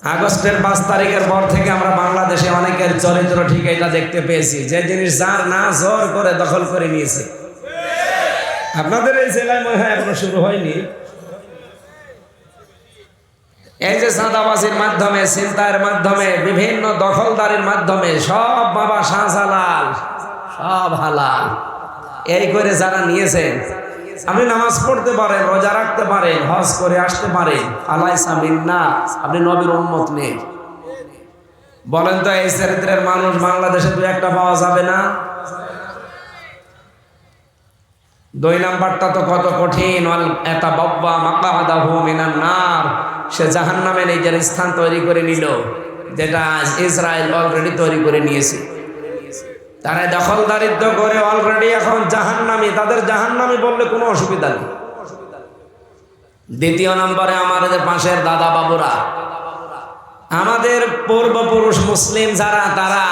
আগস্টের 5 তারিখের পর থেকে আমরা বাংলাদেশে অনেকের চরিত্র ঠিক এটা দেখতে পেয়েছি, যে জিনিস যার না জোর করে দখল করে নিয়েছে। আপনাদের এই জেলায় মনে হয় এখনো শুরু হয়নি। এই যে চাঁদাবাজির মাধ্যমে, ছিনতাইয়ের মাধ্যমে, বিভিন্ন দখলদারির মাধ্যমে সব বাবা শাহজালাল, সব হালাল এই করে যারা নিয়েছেন। আপনি নামাজ পড়তে পারেন, রোজা রাখতে পারেন, হজ করে আসতে পারেন, আলাইসা মিন্না, আপনি নবীর উম্মত নেই। বলেন তো এই চরিত্রের মানুষ বাংলাদেশে 2-1টা পাওয়া যাবে না? 2 নাম্বারটা তো কত কঠিন। এটা বাব্বা মাকাদাহু মিনান নার, সে জাহান্নামে নিজের স্থান তৈরি করে নিল, যেটা ইসরায়েল অলরেডি তৈরি করে নিয়েছে। তারা দখলদারিত্ব করে অলরেডি এখন জাহান্নামী, তাদের জাহান্নামী বললে কোনো অসুবিধা নেই। দ্বিতীয় নম্বরে আমাদের পাশের দাদা বাবুরা, আমাদের পূর্বপুরুষ মুসলিম যারা, তারা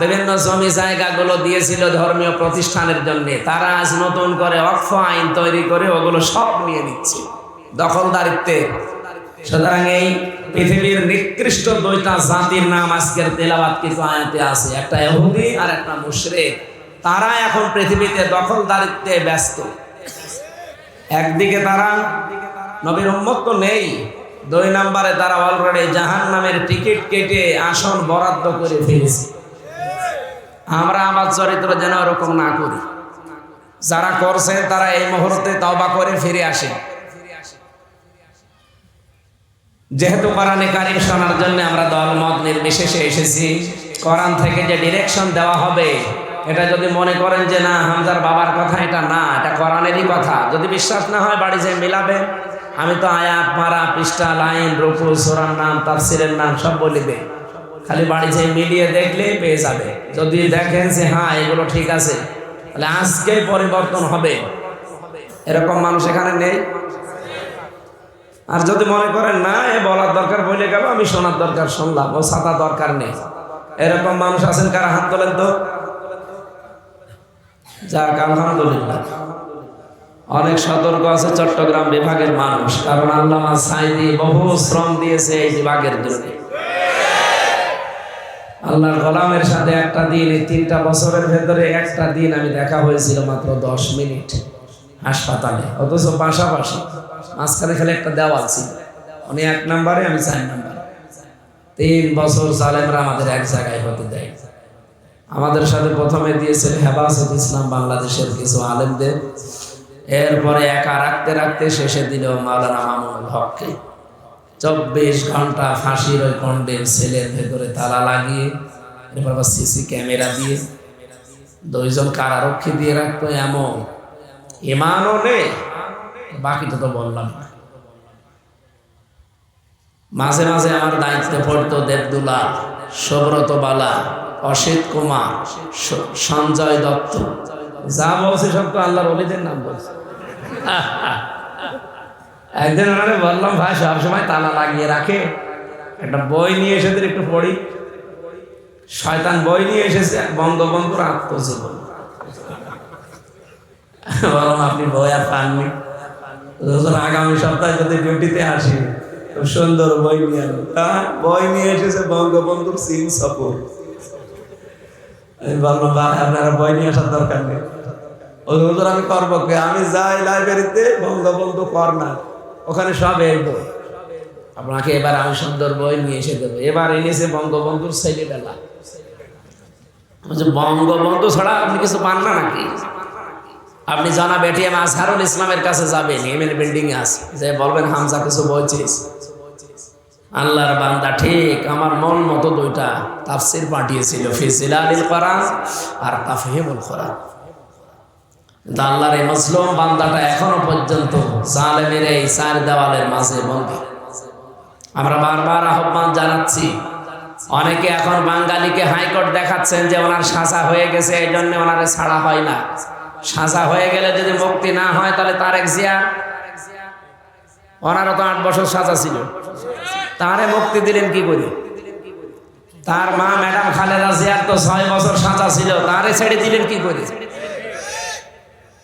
বিভিন্ন জমি জায়গাগুলো দিয়েছিল ধর্মীয় প্রতিষ্ঠানের জন্য, তারা আজ নতুন করে ওয়াকফ আইন তৈরি করে ওগুলো সব নিয়ে নিচ্ছে দখলদারিত্বে। সুতরাং এই পৃথিবীর নিকৃষ্ট 2টা জাতির নাম আজকের তেলাওয়াত কিছু আয়াতে আছে, একটা ইহুদি আর একটা মুশরিক। তারা এখন পৃথিবীতে দখলদারিত্বে ব্যস্ত। একদিকে তারা নবীর উম্মত তো নেই, 2 নম্বরে তারা অলরেডি জাহান্নামের টিকিট কেটে আসন বরাদ্দ করে ফেলেছে। আমরা আমার চরিত্র যেন এরকম না করি। যারা করছেন তারা এই মুহূর্তে তওবা করে ফিরে আসে। যেহেতু কোরআনে কারীম শোনার জন্য আমরা দল মত নির্বিশেষে এসেছি, কোরআন থেকে যে ডিরেকশন দেওয়া হবে, এটা যদি মনে করেন যে না হামজার বাবার কথা, এটা না, এটা কোরআনেরই কথা, যদি বিশ্বাস না হয় বাড়ি যেয়ে মিলাবেন। আমি তো আয়াত, পারা, পৃষ্ঠা, লাইন, রুকু, সূরার নাম, তাফসীরের নাম সব বলে দেই, খালি বাড়ি যেয়ে মিলিয়ে দেখলেই পেয়ে যাবে। যদি দেখেন যে হ্যাঁ এগুলো ঠিক আছে, তাহলে আজকেই পরিবর্তন হবে। এরকম মানুষ এখানে নেই। আর যদি মনে করেন না এ বলার দরকার বলে গেল, আমি শোনার দরকার শুনলাম, ও ছাতা দরকার নেই, এরকম মানুষ আছেন কারা? হাত তোলেন তো। যাক আলহামদুলিল্লাহ, অনেক সতর্ক আছে চট্টগ্রাম বিভাগের মানুষ, কারণ আল্লামা সাঈদী বহু শ্রম দিয়েছে এই বিভাগের জন্য। আল্লাহর গোলামের সাথে একটা দিন, এই 3টা বছরের ভেতরে একটা দিন আমি দেখা হয়েছিল মাত্র 10 মিনিট হাসপাতালে, অথচ পাশাপাশি মাঝখানে খালি একটা দেওয়াল ছিল। উনি 1 নম্বরে, আমি 4 নম্বরে। 3 বছর জালেমরা আমাদের এক জায়গায় হতে দেয়। আমাদের সাথে প্রথমে দিয়েছিল হেফাজত ইসলাম বাংলাদেশের কিছু আলেমদের, এরপরে একা রাখতে রাখতে শেষে দিল মাওলানা মামুনুল হককে। 24 ঘন্টা ফাঁসির ওই কন্ডেম সেলের ভেতরে তালা লাগিয়ে, এরপর আবার সিসি ক্যামেরা দিয়ে 2 জন কারারক্ষী দিয়ে রাখতো। এমন ইমানও নেই, বাকিটা তো বললাম না। মাঝে মাঝে আমার দায়িত্বে পড়তো দেবদুলাল, সুব্রত বালা, অসিত কুমার, সঞ্জয় দত্ত, যা বলছে সব তো আল্লাহর ওলিদের নাম বলছে। একদিন ওনারে বললাম, ভাই সবসময় তালা লাগিয়ে রাখে, একটা বই নিয়ে এসে একটু পড়ি। শয়তান বই নিয়ে এসেছে, বঙ্গবন্ধুর আত্মজীবন। বললাম আপনি বই আর পাননি, আগামী সপ্তাহে যদি ডিউটিতে আসি খুব সুন্দর বই নিয়ে আনো। বই নিয়ে এসেছে বঙ্গবন্ধুর সিং সফর। আমি বললাম ভাই আপনারা বই নিয়ে আসার দরকার নেই, আমি করবো কে? আমি যাই লাইব্রেরিতে, বঙ্গবন্ধু কর্নার, ওখানে সব এই বই। আপনাকে এবার আমি সুন্দর বই নিয়ে এসে দেবো। এবার এনেছে বঙ্গবন্ধুর ছেলেবেলা। বঙ্গবন্ধু ছাড়া আপনি কিছু পান না নাকি? আপনি জনাব এটিএম আজহারুল ইসলামের কাছে যাবেন, এমএল বিল্ডিং এ আছে, যে বলবেন হামজা কিছু বলছিস। আল্লাহর বান্দা ঠিক আমার মন মতো 2টা তাফসীর পাঠিয়েছিল, ফি জিলালিল কোরআন আর তাফহিমুল কোরআন। আল্লাহর এই মজলুম বান্দাটা এখনো পর্যন্ত জালেমের এই 4 দেওয়ালের মাঝে বন্দী। আমরা বারবার আহ্বান জানাচ্ছি, অনেকে এখন বাঙালিকে হাইকোর্ট দেখাচ্ছেন যে ওনার সাজা হয়ে গেছে, এই জন্য ওনারে ছাড়া হয় না। সাজা হয়ে গেলে যদি মুক্তি না হয়, তাহলে তারেক জিয়া, ওনারও তো 8 বছর সাজা ছিল, তারে মুক্তি দিলেন কি করে? তার মা ম্যাডাম খালেদা জিয়ার তো 6 বছর সাজা ছিল, তারে ছেড়ে দিলেন কি করে?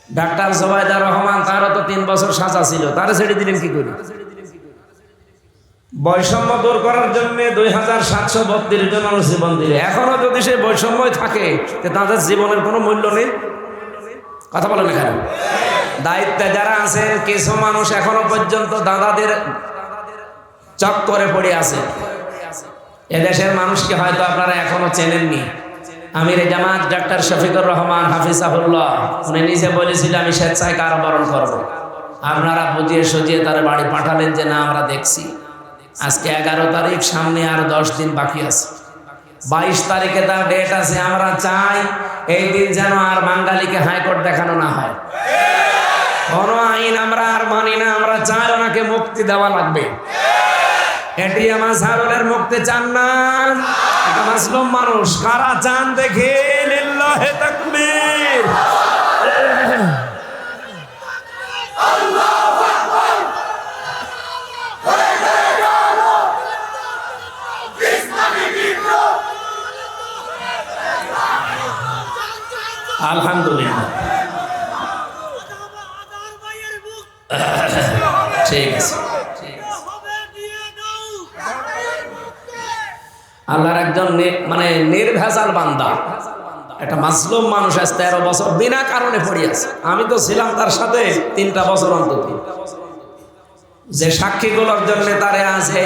ডাক্তার জোবাইদা রহমান, তারও তো 3 বছর সাজা ছিল, তারে ছেড়ে দিলেন কি করে? বৈষম্য দূর করার জন্য 2732 জন মানুষ জীবন দিলে, এখনো যদি সেই বৈষম্য থাকে তাদের জীবনের কোনো মূল্য নেই। কথা বলেন এখানে দায়িত্বে যারা আছে, কিছু মানুষ এখনো পর্যন্ত দাদাদের চক্করে পড়ে আছে। এদেশের মানুষকে হয়তো আপনারা এখনো চেনেননি। আমির জামাত ডক্টর শফিকুর রহমান হাফিজাহুল্লাহ উনি নিজে বলেছিলেন আমি স্বেচ্ছায় কারাবরণ করব। আপনারা বুঝিয়ে সুজিয়ে তার বাড়ি পাঠালেন যে না আমরা দেখছি। আজকে 11 তারিখ, সামনে আর 10 দিন বাকি আছে। 22 তারিখে তার ডেট আছে। আমরা চাই এই দিন যেন আর বাঙালিকে হাইকোর্ট দেখানো না হয়। কোন আইন আমরা আর মানি না। আমরা চাই ওনাকে মুক্তি দেওয়া লাগবে। এটি আমার সারুলের মুক্তি চান না? এটা মুসলিম মানুষ কারা চান দেখে লিল্লাহি তাকবীর। আলহামদুলিল্লাহ, ঠিক আছে। আল্লাহর একজন মানে নির্ভেজাল বান্দা, একটা মাজলুম মানুষ আজ 13 বছর বিনা কারণে পড়ে আছে। আমি তো ছিলাম তার সাথে 3টা বছর অন্তত। যে সাক্ষীগুলোর জন্য তারে আছে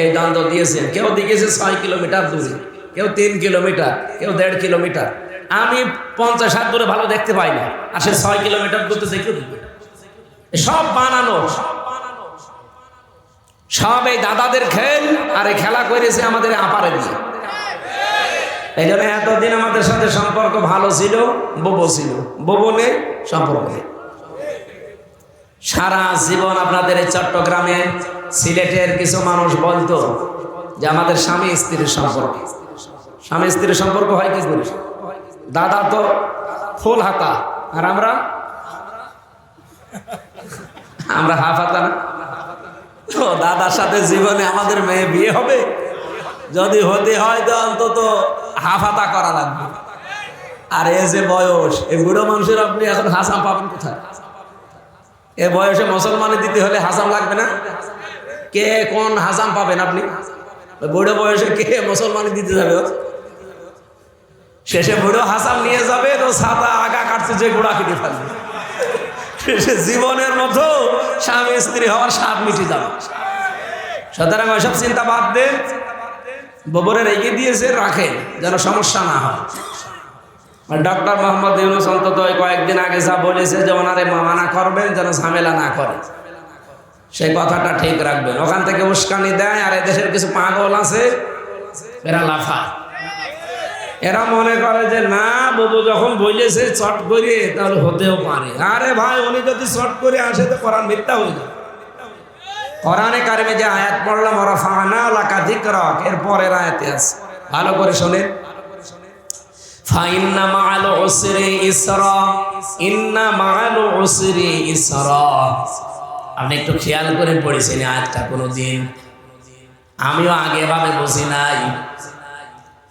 এই দণ্ড দিয়েছেন, কেউ দিয়েছে 6 কিলোমিটার দূরে, কেউ 3 কিলোমিটার, কেউ 1.5 কিলোমিটার। আমি 50 দূরে ভালো দেখতে পাই না, আর সে 6 কিলোমিটার দূরে দেখতে দিবে। সব বানানো, সব এই দাদাদের খেল। আর এই খেলা করেছে আমাদের আপারে দিয়ে। এই জন্য এতদিন আমাদের সাথে সম্পর্ক ভালো ছিল, বুবু ছিল, বুবু নেই, সম্পর্ক নেই। সারা জীবন আপনাদের এই চট্টগ্রামে, সিলেটের কিছু মানুষ বলতো যে আমাদের স্বামী স্ত্রীর সম্পর্ক। স্বামী স্ত্রীর সম্পর্ক হয় কি করে? দাদা তো ফুল হাতা, আর আমরা হাফ হাতা না। তো দাদার সাথে জীবনে আমাদের মেয়ে বিয়ে হবে, যদি হতে হয় তো অন্তত হাফ হাতা করা লাগবে। আর এই যে বয়স, এই বুড়ো মানুষের আপনি এখন হাসাম পাবেন কোথায়? এ বয়সে মুসলমানে দিতে হলে হাসাম লাগবে না? কে কোন হাসাম পাবেন আপনি? বুড়ো বয়সে কে মুসলমানে দিতে যাবে? শেষে বুড়ো হাসাম নিয়ে যাবে তো ছাতা আগা কাটছে যে গোড়া কেটে ফেলবে। শেষে জীবনের মতো স্বামী স্ত্রী হওয়ার স্বাদ মিটে যাবে। সুতরাং ওইসব চিন্তা বাদ দেন, ববরে রেখে দিয়েছে রাখেন যেন সমস্যা না হয়। ডক্টর মোহাম্মদ ইউনূস অন্তত কয়েকদিন আগে যা বলেছে যে ওনারে মানা করবেন যেন ঝামেলা না করে, সেই কথাটা ঠিক রাখবেন। ওখান থেকে উস্কানি দেয়, আর এদেশের কিছু পাগল আছে এরা লাফায়। এরা মনে করে যে না বুবু যখন বলেছে চট করে তাহলে হতেও পারে। আরে ভাই, উনি যদি চট করে আসে তো কোরআন মিথ্যা হয়ে যায়। কোরআনে কারিমে যে আয়াত পড়লাম ওরাফা'না লাকা যিকরাক, এর পরের আয়াতে আছে, ভালো করে শোনেন। ফাইন্না মা'আল উসরি ইসরা, ইন্না মা'আল উসরি ইসরা। আপনি একটু খেয়াল করে পড়েছেন আয়াতটা কোনোদিন? আমিও আগে ভাবে বুঝি নাই।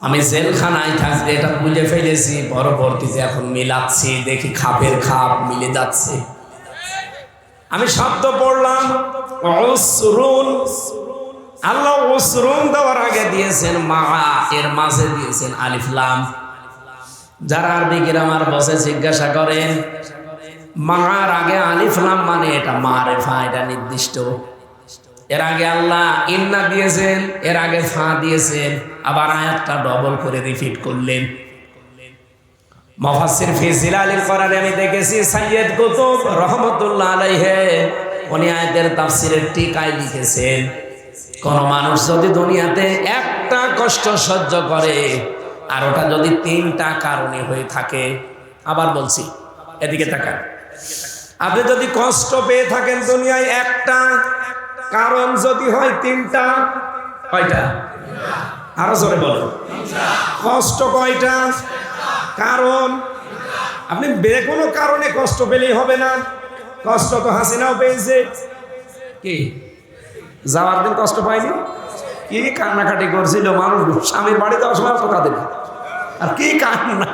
আমি জেলখানায় থাকতে এটা বুঝে ফেলেছি, পরবর্তীতে এখন মিলাচ্ছি, দেখি খাপের খাপ মিলে যাচ্ছে। আমি শব্দ পড়লাম উসরুন, আল্লাহ উসরুন দেওয়ার আগে দিয়েছেন মা, এর মাঝে দিয়েছেন আলিফ লাম। যারা আরবি গ্রামার বসে জিজ্ঞাসা করেন মার আগে আলিফ লাম মানে এটা মারেফা, এটা নির্দিষ্ট। এর আগে আল্লাহ ইন্না দিয়েছেন, এর আগে ফা দিয়েছেন, আবার আয়াতটা ডবল করে রিপিট করলেন। মুফাসসির ফি জিলালিল কোরআনে আমি দেখেছি সাইয়্যিদ কুতুব রহমাতুল্লাহ আলাইহি উনি আয়াতের তাফসীরের টিকায় লিখেছেন, কোন মানুষ যদি দুনিয়াতে একটা কষ্ট সহ্য করে আর ওটা যদি 3টা কারণে হয়ে থাকে, আবার বলছি এদিকে তাকান, আপনি যদি কষ্ট পেয়ে থাকেন দুনিয়ায় একটা কারণ যদি হয় 3টা, কয়টা? আরো জোরে বলেন। কষ্ট কয়টা? কারণ। আপনি কোনো কারণে কষ্ট পেলেই হবে না। কষ্ট তো হাসিনাও পেয়েছে, কি যাওয়ার দিন কষ্ট পাইনি? কি কান্নাকাটি করছিল মানুষ, স্বামীর বাড়িতে অসময় কথা দেবে, আর কি কান্না।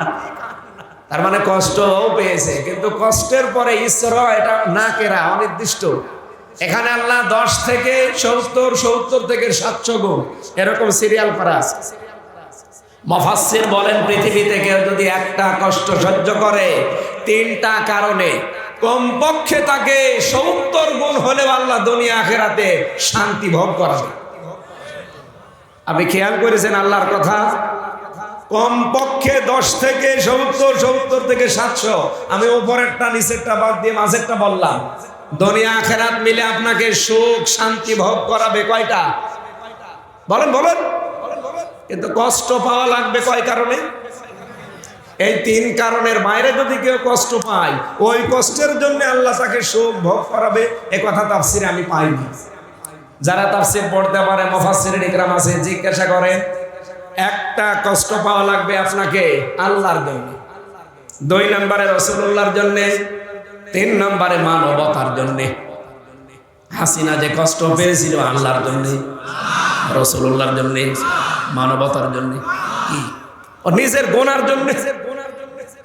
তার মানে কষ্টও পেয়েছে, কিন্তু কষ্টের পরে ঈশ্বর এটা না কেরা অনির্দিষ্ট। এখানে আল্লাহ 10 থেকে 70, 70 থেকে 700 গুণ এরকম সিরিয়াল করা আছে। মুফাসসির বলেন পৃথিবীতে কেউ যদি একটা কষ্ট সহ্য করে 3টা কারণে, কমপক্ষে তাকে 70 গুণ হলেও আল্লাহ দুনিয়া আখিরাতে শান্তি ভোগ করাবে। আপনি খেয়াল করেছেন আল্লাহর কথা? কমপক্ষে 10 থেকে 70, 70 থেকে 700। আমি উপরেরটা নিচেরটা বাদ দিয়ে মাঝেরটা বললাম। দুনিয়া আখিরাত মিলে আপনাকে সুখ শান্তি ভোগ করাবে কয়টা? বলেন বলেন। কিন্তু কষ্ট পাওয়া লাগবে কয় কারণে? এই 3 কারণের বাইরে যদি কেউ কষ্ট পায়, ওই কষ্টের জন্য আল্লাহ তাকে সুখ ভোগ করাবে, এ কথা তাফসিরে আমি পাইনি। যারা তাফসির পড়তে পারে মুফাসসিরিন ইকরাম আছে, জিজ্ঞাসা করেন একটা কষ্ট পাওয়া লাগবে আপনাকে আল্লাহর জন্য, 2 নম্বরে রাসূলুল্লাহর জন্য, 3 নম্বরে মানবতার জন্য। হাসিনা যে কষ্ট পেয়েছিল আল্লাহর জন্য, রাসূলুল্লাহর জন্য, মানবতার জন্য, কি ও নিজের গুনার জন্য?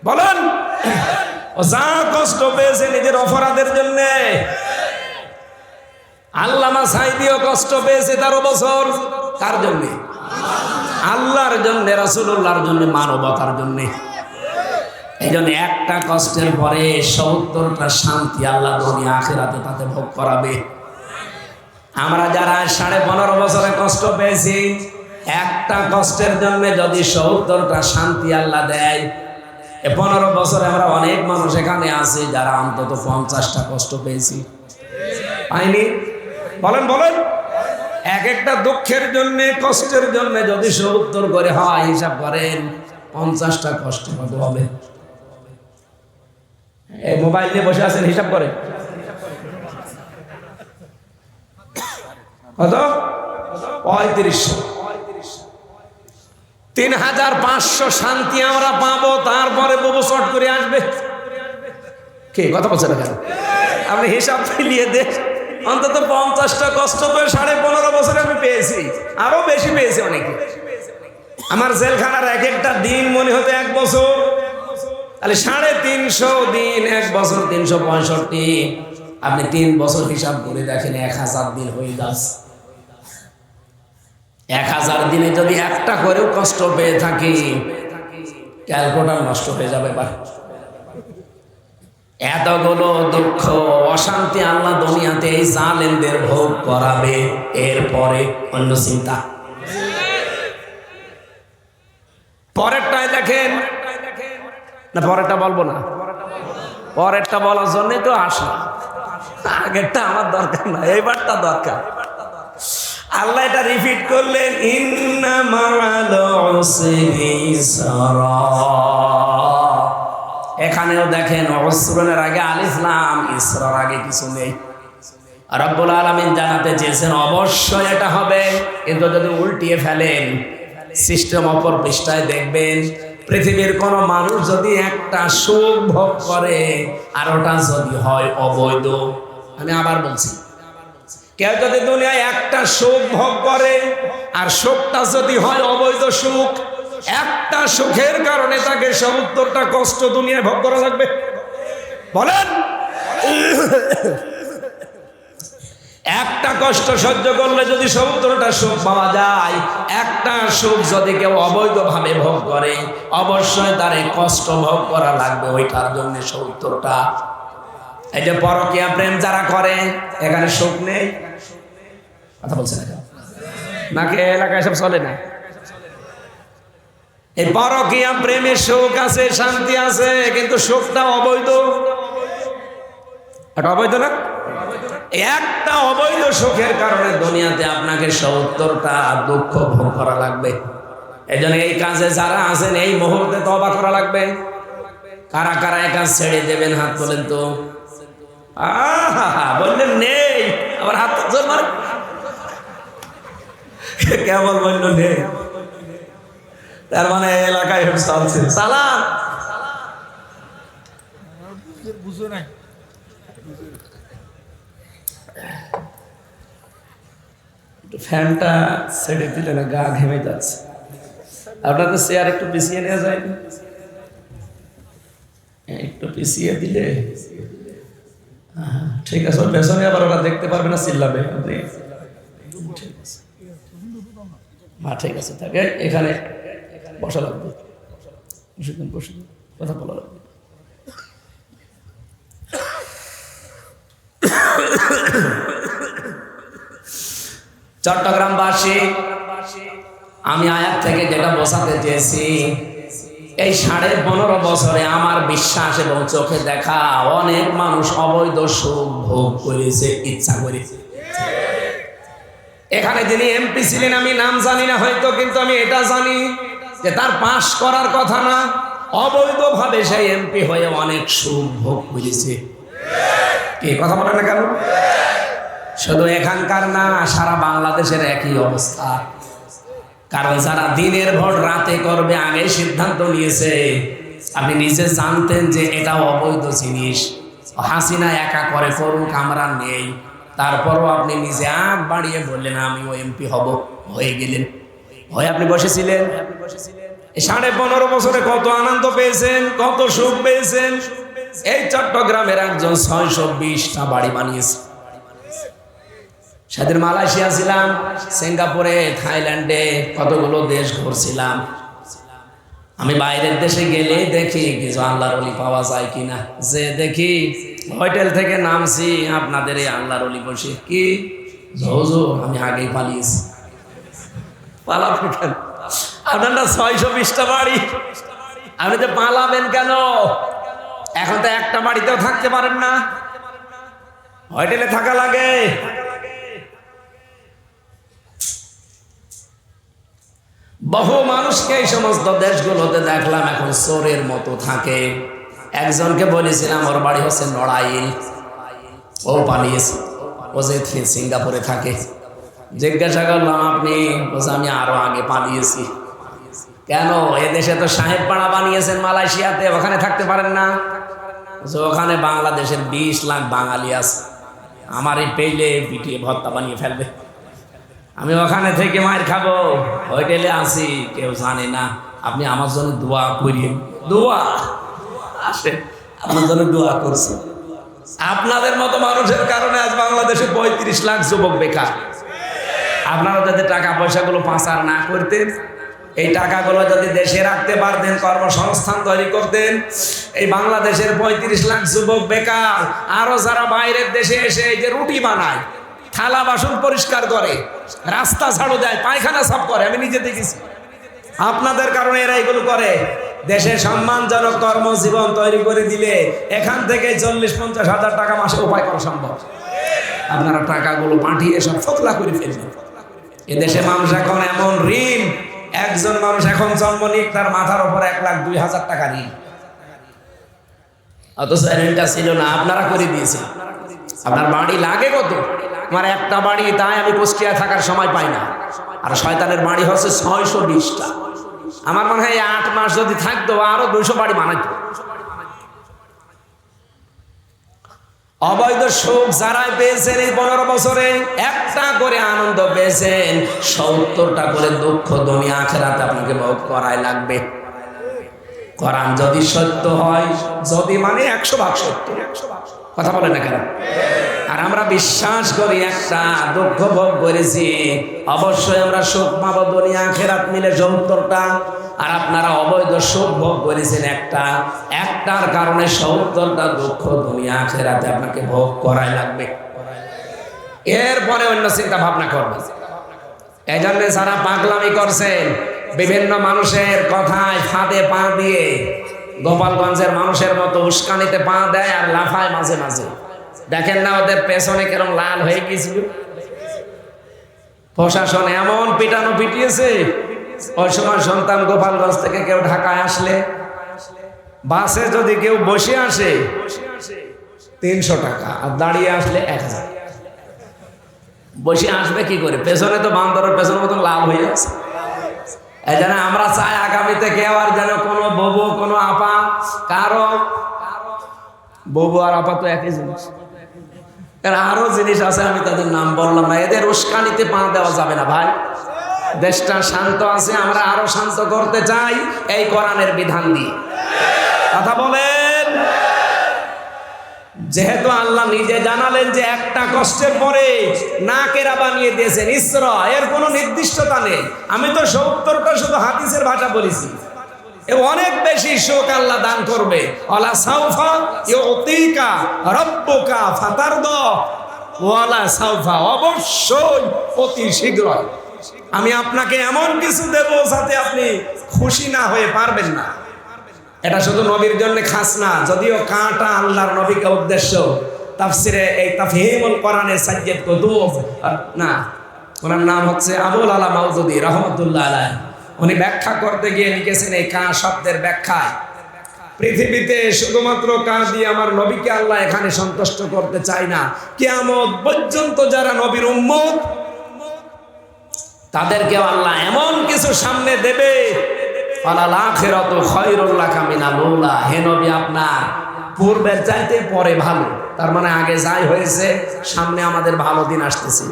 বলেন, ও যা কষ্ট পেয়েছে নিজের অপরাধের জন্য। আল্লামা সাঈদীও কষ্ট পেয়েছে 13 বছর, কার জন্য? আল্লাহর জন্য, রাসূলুল্লাহর জন্য, মানবতার জন্য। এই জন্য একটা কষ্টের পরে 70টা শান্তি আল্লাহ দুনিয়া আখিরাতে তাতে ভোগ করাবে। আমরা যারা 15.5 বছরে কষ্ট পেয়েছি, একটা কষ্টের জন্য যদি 70টা শান্তি আল্লাহ দেয়, 15 বছরে আমরা অনেক মানুষ এখানে আছে যারা অন্তত 50টা কষ্ট পেয়েছি, পাইনি? বলেন বলেন। এক একটা দুঃখের জন্য, কষ্টের জন্য যদি 70 করে হয়, হিসাব করেন 50টা কষ্ট কত হবে? এই মোবাইল নিয়ে বসে আছেন, হিসাব করেন কত? 3500। 3500 শান্তি আমরা পাবো, তারপরে ববু শর্ট করে আসবে। কে কথা বলছেন এখানে? আপনি হিসাব মিলিয়ে দেখ, অন্তত 50টা কষ্ট তো 15.5 বছরে আমি পেয়েছি, আরো বেশি পেয়েছি অনেকে। আমার জেলখানার এক একটা দিন মনে হতো 1 বছর, তাহলে 350 দিন, 1 বছর 365। আপনি 3 বছর হিসাব করে দেখেন, 1000 দিন হয়ে যাচ্ছে। 1000 দিনে যদি একটা করেও কষ্ট পেয়ে থাকি, ক্যালকুলেটর নষ্ট হয়ে যাবে। এতগুলো দুঃখ অশান্তি আল্লাহ দুনিয়াতে এই জালেমদের ভোগ করাবে, এরপরে অন্য চিন্তা। পরেরটাই দেখেন না, পরেরটা বলবো না, পরেরটা বলার জন্যই তো আসা। আগেরটা আমার দরকার না, এইবারটা দরকার। আল্লাহ এটা রিপিট করলেন, ইন্না মা'আল উসরি ইসরা। এখানেও দেখেন উসরের আগে আলিফ লাম, ইসরার আগে কিছু নেই। রব্বুল আলামিন জানাতে চেয়েছেন অবশ্যই এটা হবে, কিন্তু যদি উল্টিয়ে ফেলেন সিস্টেম অপর পৃষ্ঠায় দেখবেন, পৃথিবীর কোন মানুষ যদি একটা সুখ ভোগ করে আর ওটা যদি হয় অবৈধ, আমি আবার বলছি, কেউ যদি দুনিয়ায় একটা সুখ ভোগ করে আর সুখটা যদি হয় অবৈধ সুখ, একটা সুখের কারণে তাকে 70টা কষ্ট দুনিয়ায় ভোগ করা লাগবে। বলেন, একটা কষ্ট সহ্য করলে যদি 70টা সুখ পাওয়া যায়, একটা সুখ যদি কেউ অবৈধভাবে ভোগ করে, অবশ্যই তার এই কষ্ট ভোগ করা লাগবে ওইটার জন্য 70টা। এই যে পরকীয়া প্রেম যারা করে, এখানে সুখ নেই, কথা বলছে না নাকি? এলাকায় সব চলে না। এই পরকীয়া প্রেমে সুখ আছে, শান্তি আছে, কিন্তু সুখটা অবৈধ। এটা অবৈধ না? একটা অবৈধ সুখের কারণে দুনিয়াতে আপনাকে 70টা দুঃখ ভোগ করা লাগবে। এই জন্য এই কাজে যারা আছেন এই মুহূর্তে তওবা করা লাগবে। কারা কারা এই কাজ ছেড়ে দেবেন হাত তোলেন তো। বললেন নেই, আবার হাত জোর মার, কেমন বলল নেই, তার মানে এলাকায় চলছে সালাম। বুঝো না, ফ্যানটা ছেড়ে দিলে না, গা ঘেমে যাচ্ছে। আপনাদের চেয়ার একটু পিছিয়ে নেওয়া যায় না? একটু পিছিয়ে দিলে ঠিক আছে, ওই পেছনে আবার ওরা দেখতে পারবে না, চিল্লাবে। ঠিক আছে, ঠিক আছে, থাকে এখানে বসা লাগবে, বসে কথা বলা লাগবে। চট্টগ্রামবাসী, আমি আয়াত থেকে যেটা বোঝাতে চেয়েছি, এই 15.5 বছরে আমার বিশ্বাস এবং চোখে দেখা অনেক মানুষ অবৈধ সুখ ভোগ করেছে ইচ্ছা করে। এখানে যিনি এমপি ছিলেন আমি নাম জানি না হয়তো, কিন্তু আমি এটা জানি যে তার পাশ করার কথা না, অবৈধভাবে সেই এমপি হয়ে অনেক সুখ ভোগ করেছে। কি কথা বলে না কেন? শুধু এখানকার না, সারা বাংলাদেশের একই অবস্থা। কারণ যারা দিনের ভোট রাতে করবে আগে সিদ্ধান্ত নিয়েছে। আপনি নিজে জানতেন যে এটা অবৈধ জিনিস, হাসিনা একা করে করুক, আমরা নেই, তারপরও আপনি নিজে আগ বাড়িয়ে বললেন আমি ও এমপি হব, হয়ে গেলেন, হয়ে আপনি বসেছিলেন। 15.5 বছরে কত আনন্দ পেয়েছেন, কত সুখ পেয়েছেন। এই চট্টগ্রামের একজন 620টা বাড়ি বানিয়েছে। সেদিন মালয়েশিয়া ছিলাম, সিঙ্গাপুরে, থাইল্যান্ডে, কতগুলো দেশ ঘুরছিলাম। আমি বাইরের দেশে গেলে দেখি কিছু আল্লাহর ওলি পাওয়া যায় কিনা, যে দেখি হোটেল থেকে নামছি, আপনাদের এই আল্লাহর ওলি বসে, কি হুজুর আমি আগেই পালিয়েছি। পালাবেন কেন? আপনার 620টা বাড়ি, আপনি তো পালাবেন কেন? এখন তো একটা বাড়িতেও থাকতে পারেন না, হোটেলে থাকা লাগে। বহু মানুষকে এই সমস্ত দেশগুলোতে দেখলাম এখন চোরের মতো থাকে। একজনকে বলেছিলাম ওর বাড়ি হচ্ছে নড়াইল, ও পালিয়েছে, ও যে সিঙ্গাপুরে থাকে। জিজ্ঞাসা করলাম আপনি? বলছে আমি আরো আগে পালিয়েছি। কেন? এদেশে তো সাহেব পাড়া বানিয়েছেন মালয়েশিয়াতে, ওখানে থাকতে পারেন না? ওখানে বাংলাদেশের 20 লাখ বাঙালি আছে, আমার এই পেলে পিটিয়ে ভর্তা বানিয়ে ফেলবে। আমি ওখানে থেকে মার খাবো, হোটেলে আছি, কেউ জানে না। আপনি আমার জন্য দোয়া করিয়েন, দোয়া আসে, আপনার জন্য দোয়া করছি। আপনাদের মতো মানুষের কারণে আজ বাংলাদেশে 35 লাখ যুবক বেকার। আপনারা যদি টাকা পয়সাগুলো পাচার না করতেন, এই টাকাগুলো যদি দেশে রাখতে পারতেন, কর্মসংস্থান তৈরি করতেন, এই বাংলাদেশের 35 লাখ যুবক বেকার, আরো যারা বাইরের দেশে এসে এই যে রুটি বানায়, থালা বাসন পরিষ্কার করে, রাস্তা ঝাড়ু দেয়, পায়খানা সাফ করে, আমি নিজে দেখেছি। আপনাদের কারণে এরা এগুলো করে। দেশে সম্মানজনক কর্মজীবন তৈরি করে দিলে এখান থেকে 40-50 হাজার টাকা মাসে উপায় করা সম্ভব। আপনারা টাকাগুলো পাঠিয়ে সব ফোকলা করে ফেলবেন। এদেশে মানুষ এখন এমন ঋণ, একজন মানুষ এখন জন্ম নিক তার মাথার উপর 1,02,000 টাকা ঋণ, অথচ ঋণটা ছিল না, আপনারা করে দিয়েছেন। আপনার বাড়ি লাগে কত? আমার একটা বাড়ি, তাই আমি কুষ্টিয়ায় থাকার সময় পাই না। আর শয়তানের বাড়ি হচ্ছে 620টা। আমার মনে হয় 8 মাস যদি থাকতো আরো 200 বাড়ি বানাইতো। অবৈধ সুখ যারাই পেয়েছেন এই 15 বছরে, একটা করে আনন্দ পেয়েছেন, 70টা করে দুঃখ দুনিয়া আখিরাতে আপনাকে ভোগ করাই লাগবে। কোরআন যদি সত্য হয়, যদি মানে 100% সত্য, কথা বলে না কেন? আর আমরা বিশ্বাস করি একটা দুঃখ ভোগ করেছি, অবশ্যই আমরা সুখ পাবো দুনিয়া আখিরাত মিলে 70টা। আর আপনারা অবৈধ সুখ ভোগ করেছেন একটার কারণে 70টা দুঃখ দুনিয়া আখিরাতে আপনাকে ভোগ করাই লাগবে। এরপরে অন্য চিন্তা ভাবনা করবেন। এই জন্য যারা পাগলামি করছেন, বিভিন্ন মানুষের কথায় ফাঁদে পা দিয়ে গোপালগঞ্জের মানুষের মতো উস্কানিতে পা দেয় আর লাফায় মাঝে মাঝে, দেখেন না ওদের পেছনে কেরম লাল হয়ে গেছিল। প্রশাসন এমন পিটানো পিটিয়েছে, ওই সময় সন্তান গোপালগঞ্জ থেকে কেউ ঢাকায় আসলে বাসে যদি কেউ বসে আসে 300 টাকা, আর দাঁড়িয়ে আসলে 1000। বসে আসবে কি করে? পেছনে তো বান্দরের পেছনের মতো লাল হয়ে আছে। এই জন্য আমরা চাই আগামীতে কেউ আর যেন কোনো ববু, কোনো আপা, কারো ববু আর আপা তো একই জিনিস, আরো জিনিস আছে, আমি তাদের নাম বললাম না। এদের উস্কানিতে পা দেওয়া যাবে না ভাই। দেশটা শান্ত আছে, আমরা আরো শান্ত করতে চাই এই কোরআনের বিধান দিয়ে। কথা বলেন। যেহেতু আল্লাহ নিজে জানালেন যে একটা কষ্টের পরে নাকেরা বানিয়ে দিয়েছেন ইসরা, এর কোনো নির্দিষ্টতা নেই। আমি তো 70টা শুধু হাদিসের ভাষা বলেছি। অনেক বেশি সুখ আল্লাহ দান করবে। ওয়ালা সাউফা ইউতিকা রাব্বুকা ফাতারদা, ওয়ালা সাউফা, অবশ্যই অতি শীঘ্রই আমি আপনাকে এমন কিছু দেব যাতে আপনি খুশি না হয়ে পারবেন না। এটা শুধু নবীর জন্য খাস না, যদিও কাটা আল্লাহর নবীকে উদ্দেশ্য। তাফসিরে এই তাফহিমুল কোরআনে সাজ্জাদ কুতুব না, ওনার নাম হচ্ছে আবুল আলা মাউদুদি রাহমাতুল্লাহ আলাইহি। উনি ব্যাখ্যা করতে গিয়ে লিখেছেন এই কা শব্দের ব্যাখ্যায়, পৃথিবীতে শুধুমাত্র কা দিয়ে আমার নবীকে আল্লাহ এখানে সন্তুষ্ট করতে চায় না, কিয়ামত পর্যন্ত যারা নবীর উম্মত তাদেরকেও আল্লাহ এমন কিছু সামনে দেবে, ফালাল আখিরাতু খায়রুল লাকা মিনাল উলা। হে নবী, আপনার পূর্বের চাইতে পরে ভালো। তার মানে আগে যাই হয়েছে, সামনে আমাদের ভালো দিন আসতেছে।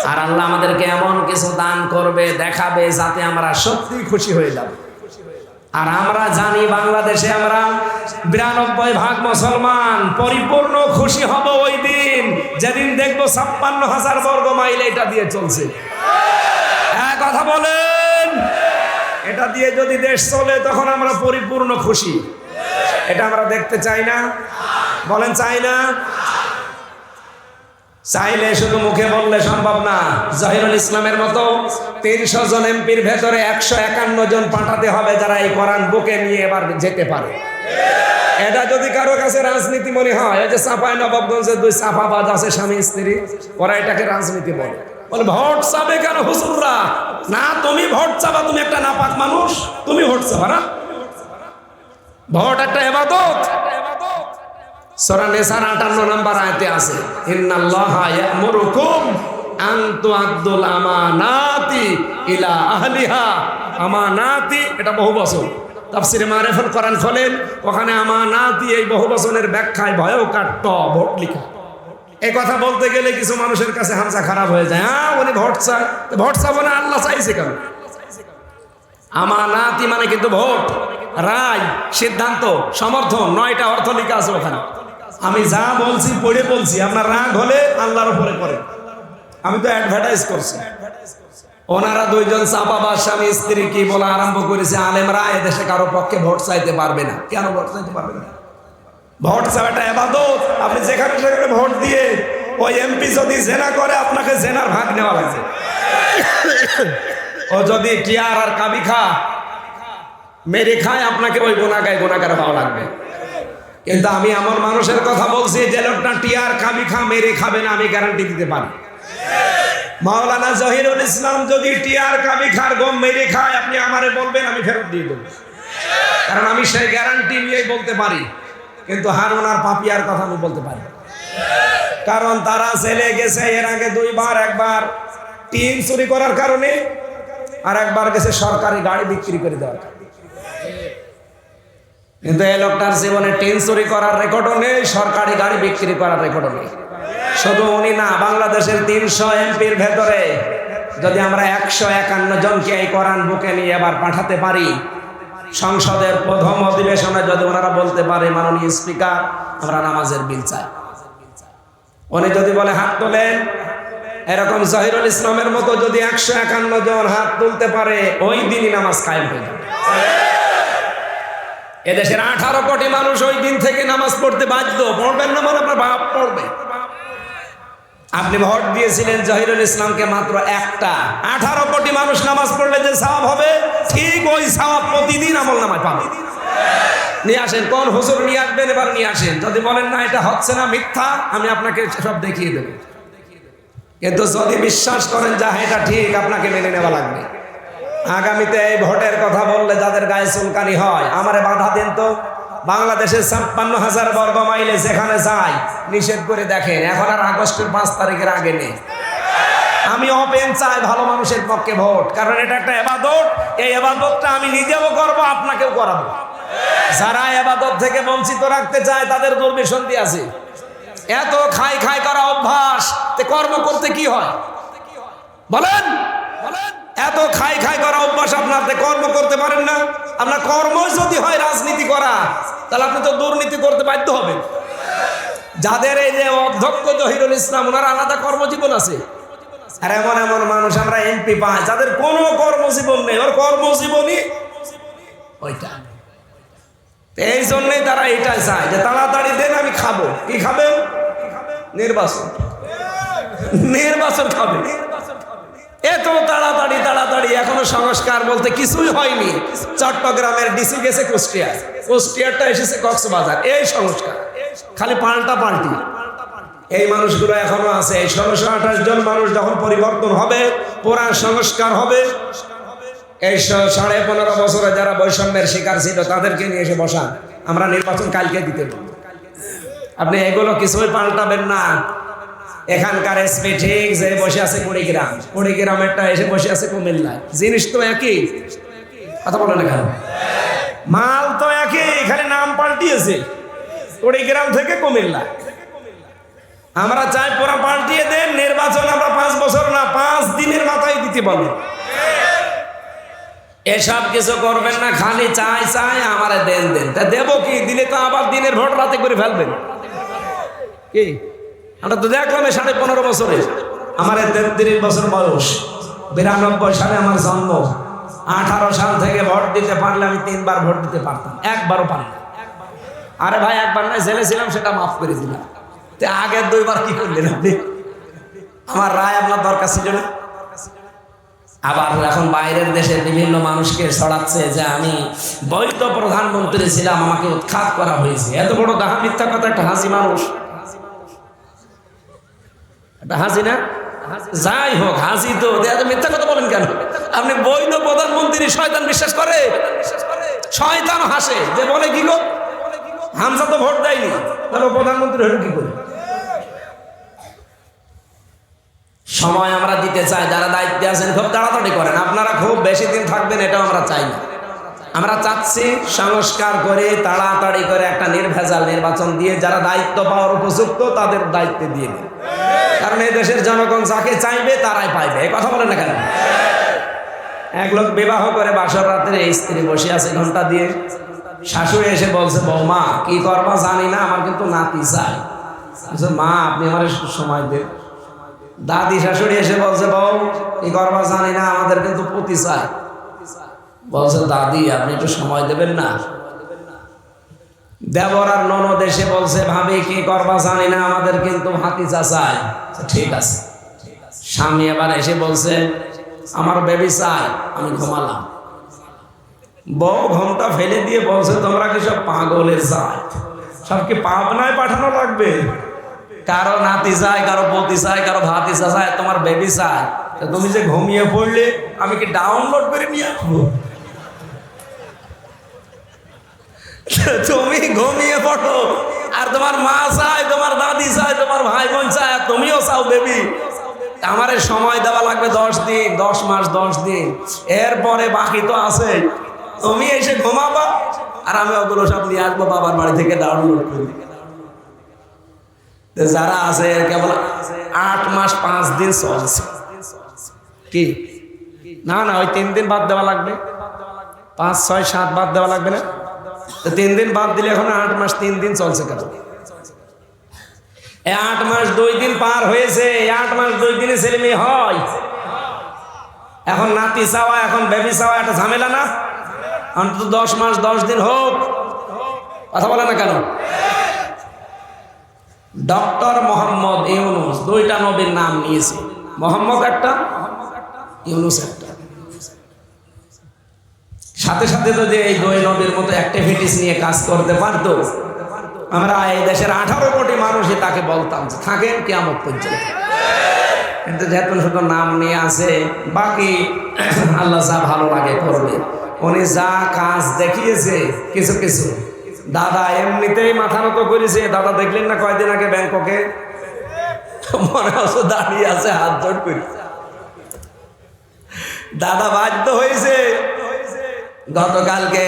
আর আল্লাহ আমাদেরকে এমন কিছু দান করবে, দেখাবে, যাতে আমরা সত্যি খুশি হয়ে যাব। আর আমরা জানি বাংলাদেশে আমরা 92% মুসলমান, পরিপূর্ণ খুশি হব ওই দিন যেদিন দেখবো 56,000 বর্গ মাইল এটা দিয়ে চলছে। এক কথা বলেন, এটা দিয়ে যদি দেশ চলে তখন আমরা পরিপূর্ণ খুশি। এটা আমরা দেখতে চাই না? বলেন চাই না? চাইলে শুধু মুখে বললে সম্ভব না। জহিরুল ইসলামের মতো 300 জন এমপির ভেতরে 151 জন পাঠাতে হবে যারা এই কোরআন বুকে নিয়ে এবার যেতে পারে। এটা যদি কারো কাছে রাজনীতি মনে হয়, এই যে চাঁপাই নবাবগঞ্জের 2 চাপাবাজ আছে স্বামী স্ত্রী, ওরা এটাকে রাজনীতি বলে। বলে ভোট চাবে কেন হুজুররা? না, তুমি ভোট চাবা, তুমি একটা নাপাক মানুষ, তুমি ভোট চাবা না? ভোট একটা ইবাদত। সূরা নিসার 58 নম্বর আয়াতে আছে, ইন্নাল্লাহা ইয়া'মুরুকুম আন তু'আদ্দুল আমানাতি ইলা আহলিহা। আমানাতি এটা বহু বচন। তাফসীরে মারিফাতুল কোরআন খোলেন, ওখানে আমানাতি এই বহু বচনের ব্যাখ্যায় ভয়ঙ্কর ভোট লেখা। এই কথা বলতে গেলে কিছু মানুষের কাছে হামজা খারাপ হয়ে যায়। হ্যাঁ, উনি ভোট চায়, ভোট চাবো না, আল্লাহ চাইছে কেন? আমানাতি মানে কিন্তু ভোট, রায়, সিদ্ধান্ত, সমর্থন, 9টা অর্থ লেখা আছে ওখানে। আমি যা বলছি পড়ে বলছি, আপনার রাগ হলে আল্লাহর উপরে পড়ে। আমি তো অ্যাডভার্টাইজ করছি। ওনারা 2 জন চাপাবাজ স্বামী স্ত্রী কি বলা আরম্ভ করেছে, আলেমরা এদেশে কারো পক্ষে ভোট চাইতে পারবে না। কেন ভোট চাইতে পারবে না? ভোট চাওয়াটা ইবাদত। আপনি যেখানে সেখানে ভোট দিয়ে ওই এমপি যদি জেনা করে, আপনাকে জেনার ভাগ নেওয়া লাগবে। ও যদি টিয়ার আর কাবিখা মেরে খায়, আপনাকে ওই গুনাহগার হওয়া লাগবে। কিন্তু আমি আমার মানুষের কথা বলছি, যে লোকটা টিয়ার কাবিখা মেরে খাবে না, আমি গ্যারান্টি দিতে পারি। মাওলানা জহিরুল ইসলাম যদি টিয়ার কাবিখার গম মেরে খায়, আপনি আমারে বলবেন, আমি ফেরত দিয়ে দেবো, কারণ আমি সেই গ্যারান্টি নিয়েই বলতে পারি। কিন্তু হারুন আর পাপিয়ার কথা আমি বলতে পারি, কারণ তারা জেলে গেছে এর আগে 2 বার। একবার টিন চুরি করার কারণে, আর একবার গেছে সরকারি গাড়ি বিক্রি করে দেওয়ার। কিন্তু এই লোকটার জীবনে টিন চুরি করার রেকর্ডও নেই, সরকারি গাড়ি বিক্রি করার রেকর্ডও নেই। শুধু উনি না, বাংলাদেশের 300 এমপির ভেতরে যদি আমরা 151 জনকে এই কোরআন বুকে নিয়ে এবার পাঠাতে পারি, সংসদের প্রথম অধিবেশনে যদি ওনারা বলতে পারে, মাননীয় স্পিকার, আমরা নামাজের বিল চাই, উনি যদি বলে হাত তোলেন, এরকম জহিরুল ইসলামের মতো যদি 151 জন হাত তুলতে পারে, ওই দিনই নামাজ কায়েম হয়ে যাবে। এদেশের 18 কোটি মানুষ ওই দিন থেকে নামাজ পড়তে বাধ্য। পড়বেন না মানে আপনার বাপ পড়বে। আপনি ভোট দিয়েছিলেন জহিরুল ইসলামকে মাত্র একটা, 18 কোটি মানুষ নামাজ পড়লে যে সওয়াব হবে, ঠিক ওই সওয়াব প্রতিদিন আমলনামায় পাবেন। নিয়ে আসেন, কোন হুজুর নিয়ে আসবেন, এবার নিয়ে আসেন। যদি বলেন না এটা হচ্ছে না, মিথ্যা, আমি আপনাকে সব দেখিয়ে দেব। কিন্তু যদি বিশ্বাস করেন যা এটা ঠিক, আপনাকে মেনে নেওয়া লাগবে। আগামীতে এই ভোটের কথা বললে যাদের গায়ে চুলকানি হয়, আমারে বাধা দেন তো। বাংলাদেশের 56,000 বর্গ মাইলে যেখানে যাই, নিষেধ করে দেখেন। এখন আর আগস্টের 5 তারিখের আগে নেই। আমি ওপেন চাই ভালো মানুষের পক্ষে ভোট, কারণ এটা একটা ইবাদত। এই ইবাদতটা আমি নিজেও করব, আপনাকেও করাবো। যারা ইবাদত থেকে বঞ্চিত রাখতে চায়, তাদের দুর্বিসন্ধি আছে। এত খাই খাই করা অভ্যাস, তে কর্ম করতে কি হয় বলেন? এত খাই খাই করা অভ্যাস আপনার, কর্ম করতে পারেন না। আপনার কর্ম যদি হয় রাজনীতি করা, তাহলে আপনি তো দুর্নীতি করতে বাধ্য হবেন। যাদের এই যে অধ্যক্ষ জহিরুল ইসলাম, ওনার আলাদা কর্মজীবন আছে। আর এমন এমন মানুষ আমরা এমপি পাই যাদের কোনো কর্মজীবন নেই, ওর কর্মজীবনই ওইটা। এই জন্যই তারা এইটাই চায় যে তাড়াতাড়ি দেন, আমি খাবো। কি খাবেন? নির্বাচন। নির্বাচন খাবে। এত তাড়াতাড়ি তাড়াতাড়ি, এখনো সংস্কার বলতে কিছুই হয়নি। চট্টগ্রামের ডিসি গেছে কুষ্টিয়া, কুষ্টিয়ারটা এসেছে কক্সবাজার। এই সংস্কার খালি পাল্টা পাল্টি। এই মানুষগুলো এখনো আছে। এই ১৬২৮ জন মানুষ যখন পরিবর্তন হবে, পুরা সংস্কার হবে, এই ১৫.৫ বছরে যারা বৈষম্যের শিকার ছিল তাদেরকে নিয়ে এসে বসান, আমরা নির্বাচন কালকে দিতে পারবো। আপনি এগুলো কিছুই পাল্টাবেন না। এখানকার এসপি ঠিক যে বসে আছে কুড়িগ্রাম, কুড়িগ্রামেরটা এসে বসে আছে কুমিল্লায়, জিনিস তো একই। কথা বলেন না কেন? মাল তো একই, এখানে নাম পাল্টিয়েছে কুড়িগ্রাম থেকে কুমিল্লা। আমরা চাই পুরা পাল্টিয়ে দেন। নির্বাচন আমরা 5 বছর না, 5 দিনের মাথায় দিতে বলেন। এসব কিছু করবেন না, খালি চাই চাই আমারে দেন দেন। তা দেবো কি? দিলে তো আবার দিনের ভোট রাতে করে ফেলবেন। কি আমরা তো দেখলাম 15.5 বছরে, আমার 33 বছর বয়স, 92 সালে আমার জন্ম। 18 সাল থেকে ভোট দিতে পারলে আমি 3 বার ভোট দিতে পারতাম, একবারও পারি না। আরে ভাই, একবার না জেলে ছিলাম, সেটা মাফ করে দিলাম। আগের 2 বার কি করলেন আপনি? আমার রায় আপনার দরকার ছিল না। আবার এখন বাইরের দেশে বিভিন্ন মানুষকে ছড়াচ্ছে যে আমি বৈধ প্রধানমন্ত্রী ছিলাম, আমাকে উৎখাত করা হয়েছে। এত বড় দাহা মিথ্যা কথা। একটা হাসি মানুষ, একটা হাসি না? যাই হোক, হাসি তো মিথ্যা কথা বলেন কেন? আপনি বৈধ প্রধানমন্ত্রী, শয়তান বিশ্বাস করে? শয়তান হাসে যে বলে কি গো, হামজা তো ভোট দেয়নি, তাহলে প্রধানমন্ত্রী হলো কি করে? সময় আমরা দিতে চাই। যারা দায়িত্বে আছেন খুব তাড়াতাড়ি করেন। আপনারা খুব বেশি দিন থাকবেন এটাও আমরা চাই না। আমরা চাচ্ছি সংস্কার করে তাড়াতাড়ি করে একটা নির্ভেজাল নির্বাচন দিয়ে যারা দায়িত্ব পাওয়ার উপযুক্ত তাদের দায়িত্বে দিয়ে দিন। কারণ এই দেশের জনগণ যাকে চাইবে তারাই পাইবে। এই কথা বলেন না কেন? এক লোক বিবাহ করে বাসর রাত্রে স্ত্রী বসে আছে ঘন্টা দিয়ে, শাশুড়ি এসে বলছে, বৌমা কি করবা জানি না, আমার কিন্তু নাতি চাই। মা আপনি আমার সময় দেন। দাদি শাশুড়ি এসে বলছে, বউ কি করবা জানি না, আমাদের কিন্তু পুতি চাই। বলছে, দাদি আপনি একটু সময় দেবেন না? দেবর আর ননদ এসে বলছে, ভাবি কি করবা জানি না, আমাদের কিন্তু ভাতিজা চাই। ঠিক আছে। স্বামী আবার এসে বলছে, আমার বেবি চাই, আমি ঘুমালাম। বউ ঘুমটা ফেলে দিয়ে বলছে, তোমরা কি সব পাগলের চাই? সব কি পাবনায় পাঠানো লাগবে? কারো নাতি চায়, কারো পতি চায়, কারো ভাতিজা চায়, তোমার বেবি চায়। তুমি যে ঘুমিয়ে পড়লে আমি কি ডাউনলোড করে নিয়ে আসবো? তুমি ঘুমিয়ে পড়ো, আর তোমার মা চায়, তোমার দাদি চায়, তোমার ভাই বোন চায়, আর তুমিও চাও বেবি। আমার সময় দেওয়া লাগবে 10 দিন, 10 মাস, 10 দিন। এরপরে বাকি তো আছে। তুমি এসে ঘুমাবা আর আমি ওগুলো সব নিয়ে আসবো বাবার বাড়ি থেকে ডাউনলোড করে। যারা আছে কেবল 8 মাস 5 দিন চলছে। কি না না, ওই 3 দিন বাদ দেওয়া লাগবে, 5, 6, 7 বাদ দেওয়া লাগবে না? 3 দিন বাদ দিলে এখন 8 মাস 3 দিন চলছে কেন? 8 মাস 2 দিন পার হয়েছে। 8 মাস 2 দিনে ছেলে মেয়ে হয়। এখন নাতি চাওয়া, এখন বেবি চাওয়া, একটা ঝামেলা না? অন্তত 10 মাস 10 দিন হোক। কথা বলে না কেন? ডক্টর মোহাম্মদ ইউনুস 2টা নবীর নাম নিয়েছে, মোহাম্মদ একটা, ইউনুস একটা। সাথে সাথে যদি এই 2 নবীর মতো অ্যাক্টিভিটিস নিয়ে কাজ করতে পারতো, আমরা এই দেশের 18 কোটি মানুষই তাকে বলতাম যে থাকেন কিয়ামত পর্যন্ত। কিন্তু যেহেতু শুধু নাম নিয়ে আছে, বাকি আল্লাহ যা ভালো লাগে করবে। উনি যা কাজ দেখিয়েছে, কিছু কিছু দাদা এমনিতেই মাথা নত করেছে। দাদা দেখলেন না কয়দিন আগে ব্যাংককে, মনে হচ্ছে দাঁড়িয়ে আছে হাত জোড় করে। দাদা বাধ্য হয়েছে। গতকালকে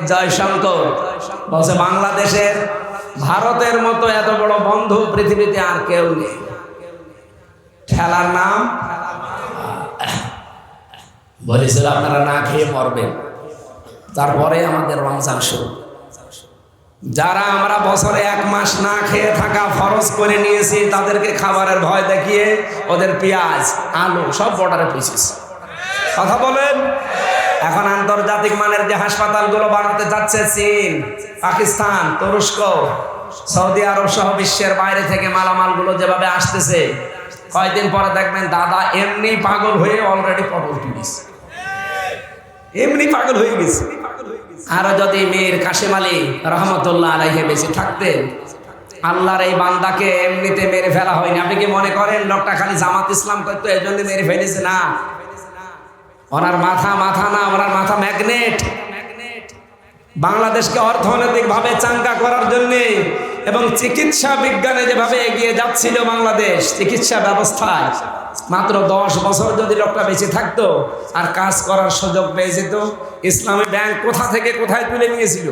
জয়শঙ্কর বলছে, বাংলাদেশের ভারতের মতো এত বড় বন্ধু পৃথিবীতে আর কেউ নেই। খেলার নাম বলেছিল আপনারা না খেয়ে মরবেন, তারপরে আমাদের রমজান শুরু। যারা আমরা বছরে 1 মাস না খেয়ে থাকা ফরজ করে নিয়েছি, তাদেরকে খাবারের ভয় দেখিয়ে ওদের পেঁয়াজ আলু সব বর্ডারে পৌঁছেছে। কথা বলেন। এখন আন্তর্জাতিক মানের যে হাসপাতালগুলো বানাতে যাচ্ছে চীন, পাকিস্তান, তুরস্ক, সৌদি আরব সহ বিশ্বের বাইরে থেকে মালামালগুলো যেভাবে আসতেছে, কয়েকদিন পরে দেখবেন দাদা এমনি পাগল হয়ে অলরেডি পটল তুলিস, এমনি পাগল হয়ে গেছে। আর যদি মীর কাশেম আলী রহমতুল্লাহ আলাইহি বেঁচে থাকতেন, আল্লাহর এই বান্দাকে এমনিতে মেরে ফেলা হয়নি। আপনি কি মনে করেন লোকটা খালি জামাত ইসলাম করতো এই জন্য মেরে ফেলেছে? না, ওনার মাথা না, ওনার মাথা ম্যাগনেট। বাংলাদেশকে অর্থনৈতিক ভাবে চাঙ্গা করার জন্য এবং চিকিৎসা বিজ্ঞানে যেভাবে এগিয়ে যাচ্ছিল বাংলাদেশ চিকিৎসা ব্যবস্থায়, মাত্র 10 বছর যদি লোকটা বেঁচে থাকতো আর কাজ করার সুযোগ পেয়ে যেত, ইসলামী ব্যাংক কোথা থেকে কোথায় তুলে নিয়েছিল।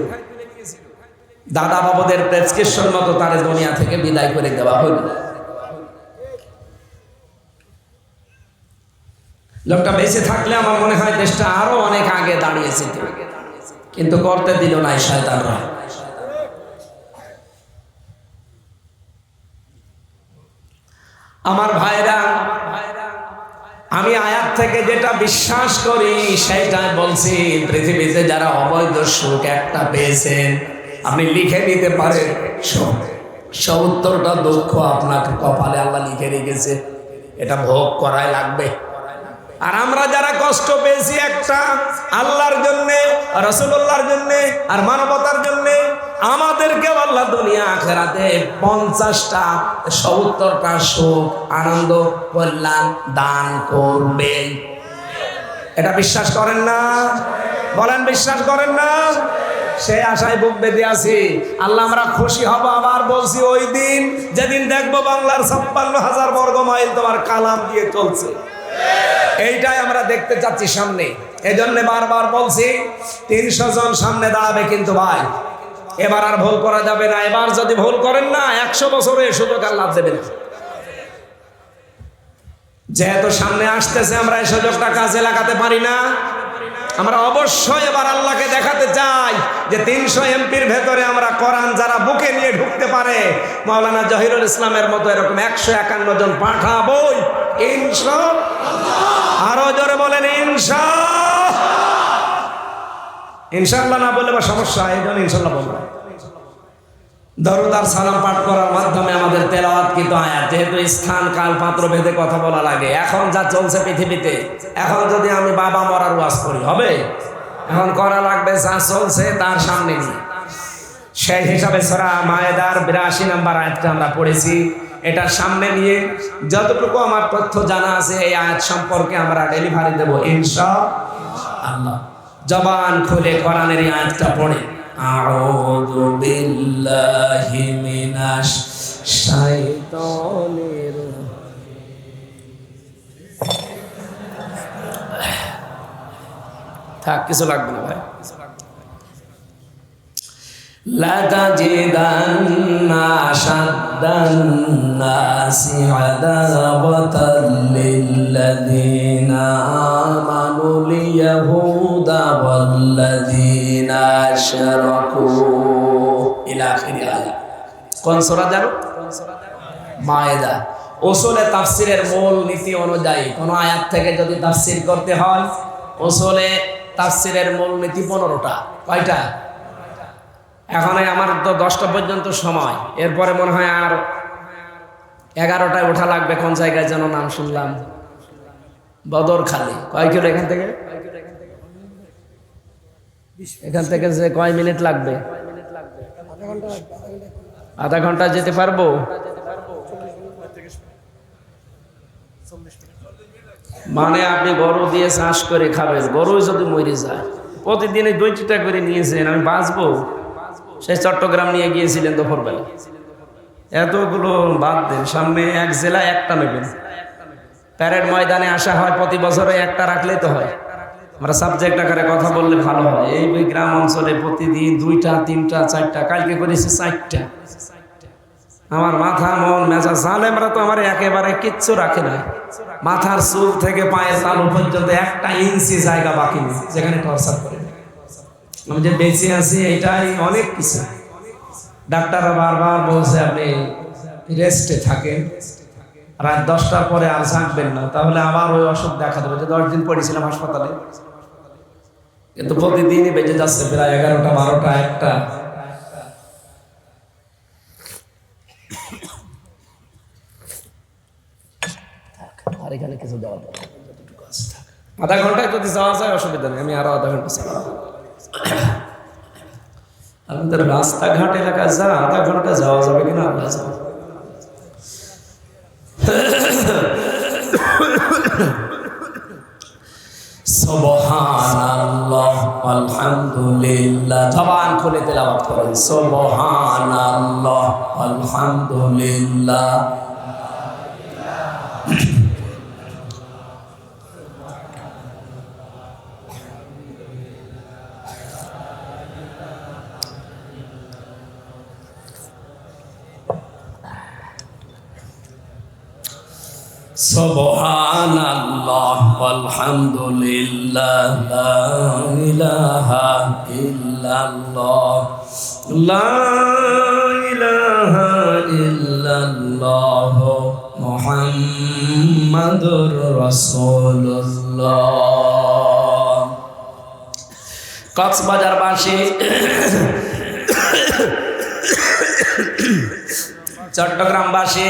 দাদা বাবুদের প্রেসক্রিপশন মতো তার দুনিয়া থেকে বিদায় করে দেওয়া হলো। লোকটা বেঁচে থাকলে আমার মনে হয় দেশটা আরো অনেক আগে দাঁড়িয়েছে, কিন্তু করতে দিল না শয়তানরা। আমার ভাইরা, আমি আয়াত থেকে যেটা বিশ্বাস করি সেটাই বলছি। পৃথিবীতে যারা অবৈধ সুখ একটা পেয়েছেন, আপনি লিখে নিতে পারেন 70টা দুঃখ আপনাকে কপালে আল্লাহ লিখে রেখেছে, এটা ভোগ করাই লাগবে। আর আমরা যারা কষ্ট পেয়েছি একটা, আল্লাহর জন্যে, রাসূলুল্লাহর জন্যে আর মানবতার জন্যে, আমাদেরকে আল্লাহ দুনিয়া আখিরাতে 50টা 70টা সুখ, আনন্দ, কল্যাণ দান করবে। এটা বিশ্বাস করেন না? বলেন বিশ্বাস করেন না? সেই আশায় বুক বেঁধে আছি। আল্লাহ আমরা খুশি হব। আবার বলছি, ওই দিন যেদিন দেখবো বাংলার 56,000 বর্গ মাইল তোমার কালাম দিয়ে চলছে, এইটাই আমরা দেখতে চাচ্ছি সামনে। এজন্য বারবার বলছি 300 জন সামনে দাঁড়াবে, কিন্তু ভাই এবার আর ভুল করা যাবে না। এবার যদি ভুল করেন না, 100 বছরের সুযোগ আল্লাহ দেবেন। যেহেতু সামনে আসতেছে, আমরা এই সুযোগটা কাজে লাগাতে পারি না। আমরা অবশ্যই এবার আল্লাহকে দেখাতে চাই যে 300 এমপির ভেতরে আমরা কোরআন যারা বুকে নিয়ে ঢুকতে পারে, মাওলানা জহিরুল ইসলামের মতো এরকম 151 জন পাঠাবই ইনশাআল্লাহ। আরো জোরে বলেন ইনশাআল্লাহ। না বললে বা সমস্যা, এই জন্য ইনশাআল্লাহ বলবো। দরুদ আর সালাম পাঠ করার মাধ্যমে আমাদের তেলাওয়াতকৃত আয়াত, যেহেতু স্থান কাল পাত্র ভেদে কথা বলা লাগে। এখন যা চলছে পৃথিবীতে, এখন যদি আমি বাবা মরার ওয়াজ করি হবে? এখন করা লাগবে যা চলছে তার সামনে নিয়ে। সেই হিসাবে সূরা মায়েদার 82 নম্বর আয়াতটা আমরা পড়েছি। এটার সামনে নিয়ে যতটুকু আমার তথ্য জানা আছে এই আয়াত সম্পর্কে আমরা ডেলিভারি দেব ইনশাআল্লাহ। জবান খুলে কোরআনের এই আয়াতটা পড়ে। আউযু বিল্লাহি মিনাশ শাইতানির থাক, কিছু লাগবে না ভাই। লাতাজিদান্না আশাদ্দান-নাসি আদাওয়াতাল লিল্লাযীনা আমানুল ইয়াহুদা ওয়াল্লাযীনা আশরাকু ইলা আখিরি আয়াত। কোন সূরা জানো? মায়েদা। উসুলে তাফসীরের মূল নীতি অনুযায়ী কোন আয়াত থেকে যদি তাফসীর করতে হয়, উসুলে তাফসীরের মূল নীতি 15টা। কয়টা? এখন আমার তো 10টা পর্যন্ত সময়, এরপরে মনে হয় আর 11টায় ওঠা লাগবে। কোন জায়গায় যেন নাম শুনলাম, বদরখালি। কয় কিলো এখান থেকে? এখান থেকে যে কয় মিনিট লাগবে? আধা ঘন্টা যেতে পারবো? মানে আপনি গরু দিয়ে চাষ করে খাবেন, গরু যদি মরে যায়, প্রতিদিনে 2টা করে নিয়েছেন, আমি বাঁচবো? সেই চট্টগ্রাম নিয়ে গিয়েছিলেন দুপুরবেলা, এতগুলো বাদ দেন, সামনে এক জেলায় একটা নেবেন। প্যারেড ময়দানে আসা হয় প্রতি বছরে, একটা রাখলেই তো হয়। আমরা সাবজেক্ট আকারে কথা বললে ভালো হয়। এই গ্রাম অঞ্চলে প্রতিদিন 2টা 3টা 4টা, কালকে করেছি 4টা। আমার মাথা মন মেজাজ জালেমরা তো আমার একেবারে কিচ্ছু রাখে না। মাথার চুল থেকে পায়ের তালু পর্যন্ত 1 ইঞ্চি জায়গা বাকি নেই যেখানে টর্চার করে। আমি যে বেঁচে আছি এটাই অনেক কিছু। ডাক্তাররা বারবার বলছে আপনি রেস্টে থাকেন, রাত 10টার পরে আর জাগবেন না, তাহলে আবার ওই অসুখ দেখা দেবে। যে 10 দিন পড়েছিলাম হাসপাতালে, কিন্তু প্রতিদিনই বেজে যাচ্ছে প্রায় 11টা 12টা 1টা। আর এখানে কিছু দেওয়া যাবে, আধা ঘন্টায় যদি যাওয়া যায় অসুবিধা নেই, আমি আরো আধা ঘন্টা চালাবো। আমাদের রাস্তাঘাট এলাকায় যা আধা ঘন্টা যাওয়া যাবে কিনা আল্লাহ জানে। সুবহানাল্লাহ আলহামদুলিল্লাহ, জবান খুলে তেলাওয়াত করেন সুবহানাল্লাহ আলহামদুলিল্লাহ। সুবহানাল্লাহ আলহামদুলিল্লাহ, লা ইলাহা ইল্লাল্লাহ, লা ইলাহা ইল্লাল্লাহ, মুহাম্মাদুর রাসূলুল্লাহ। কক্সবাজারবাসী, চট্টগ্রামবাসী,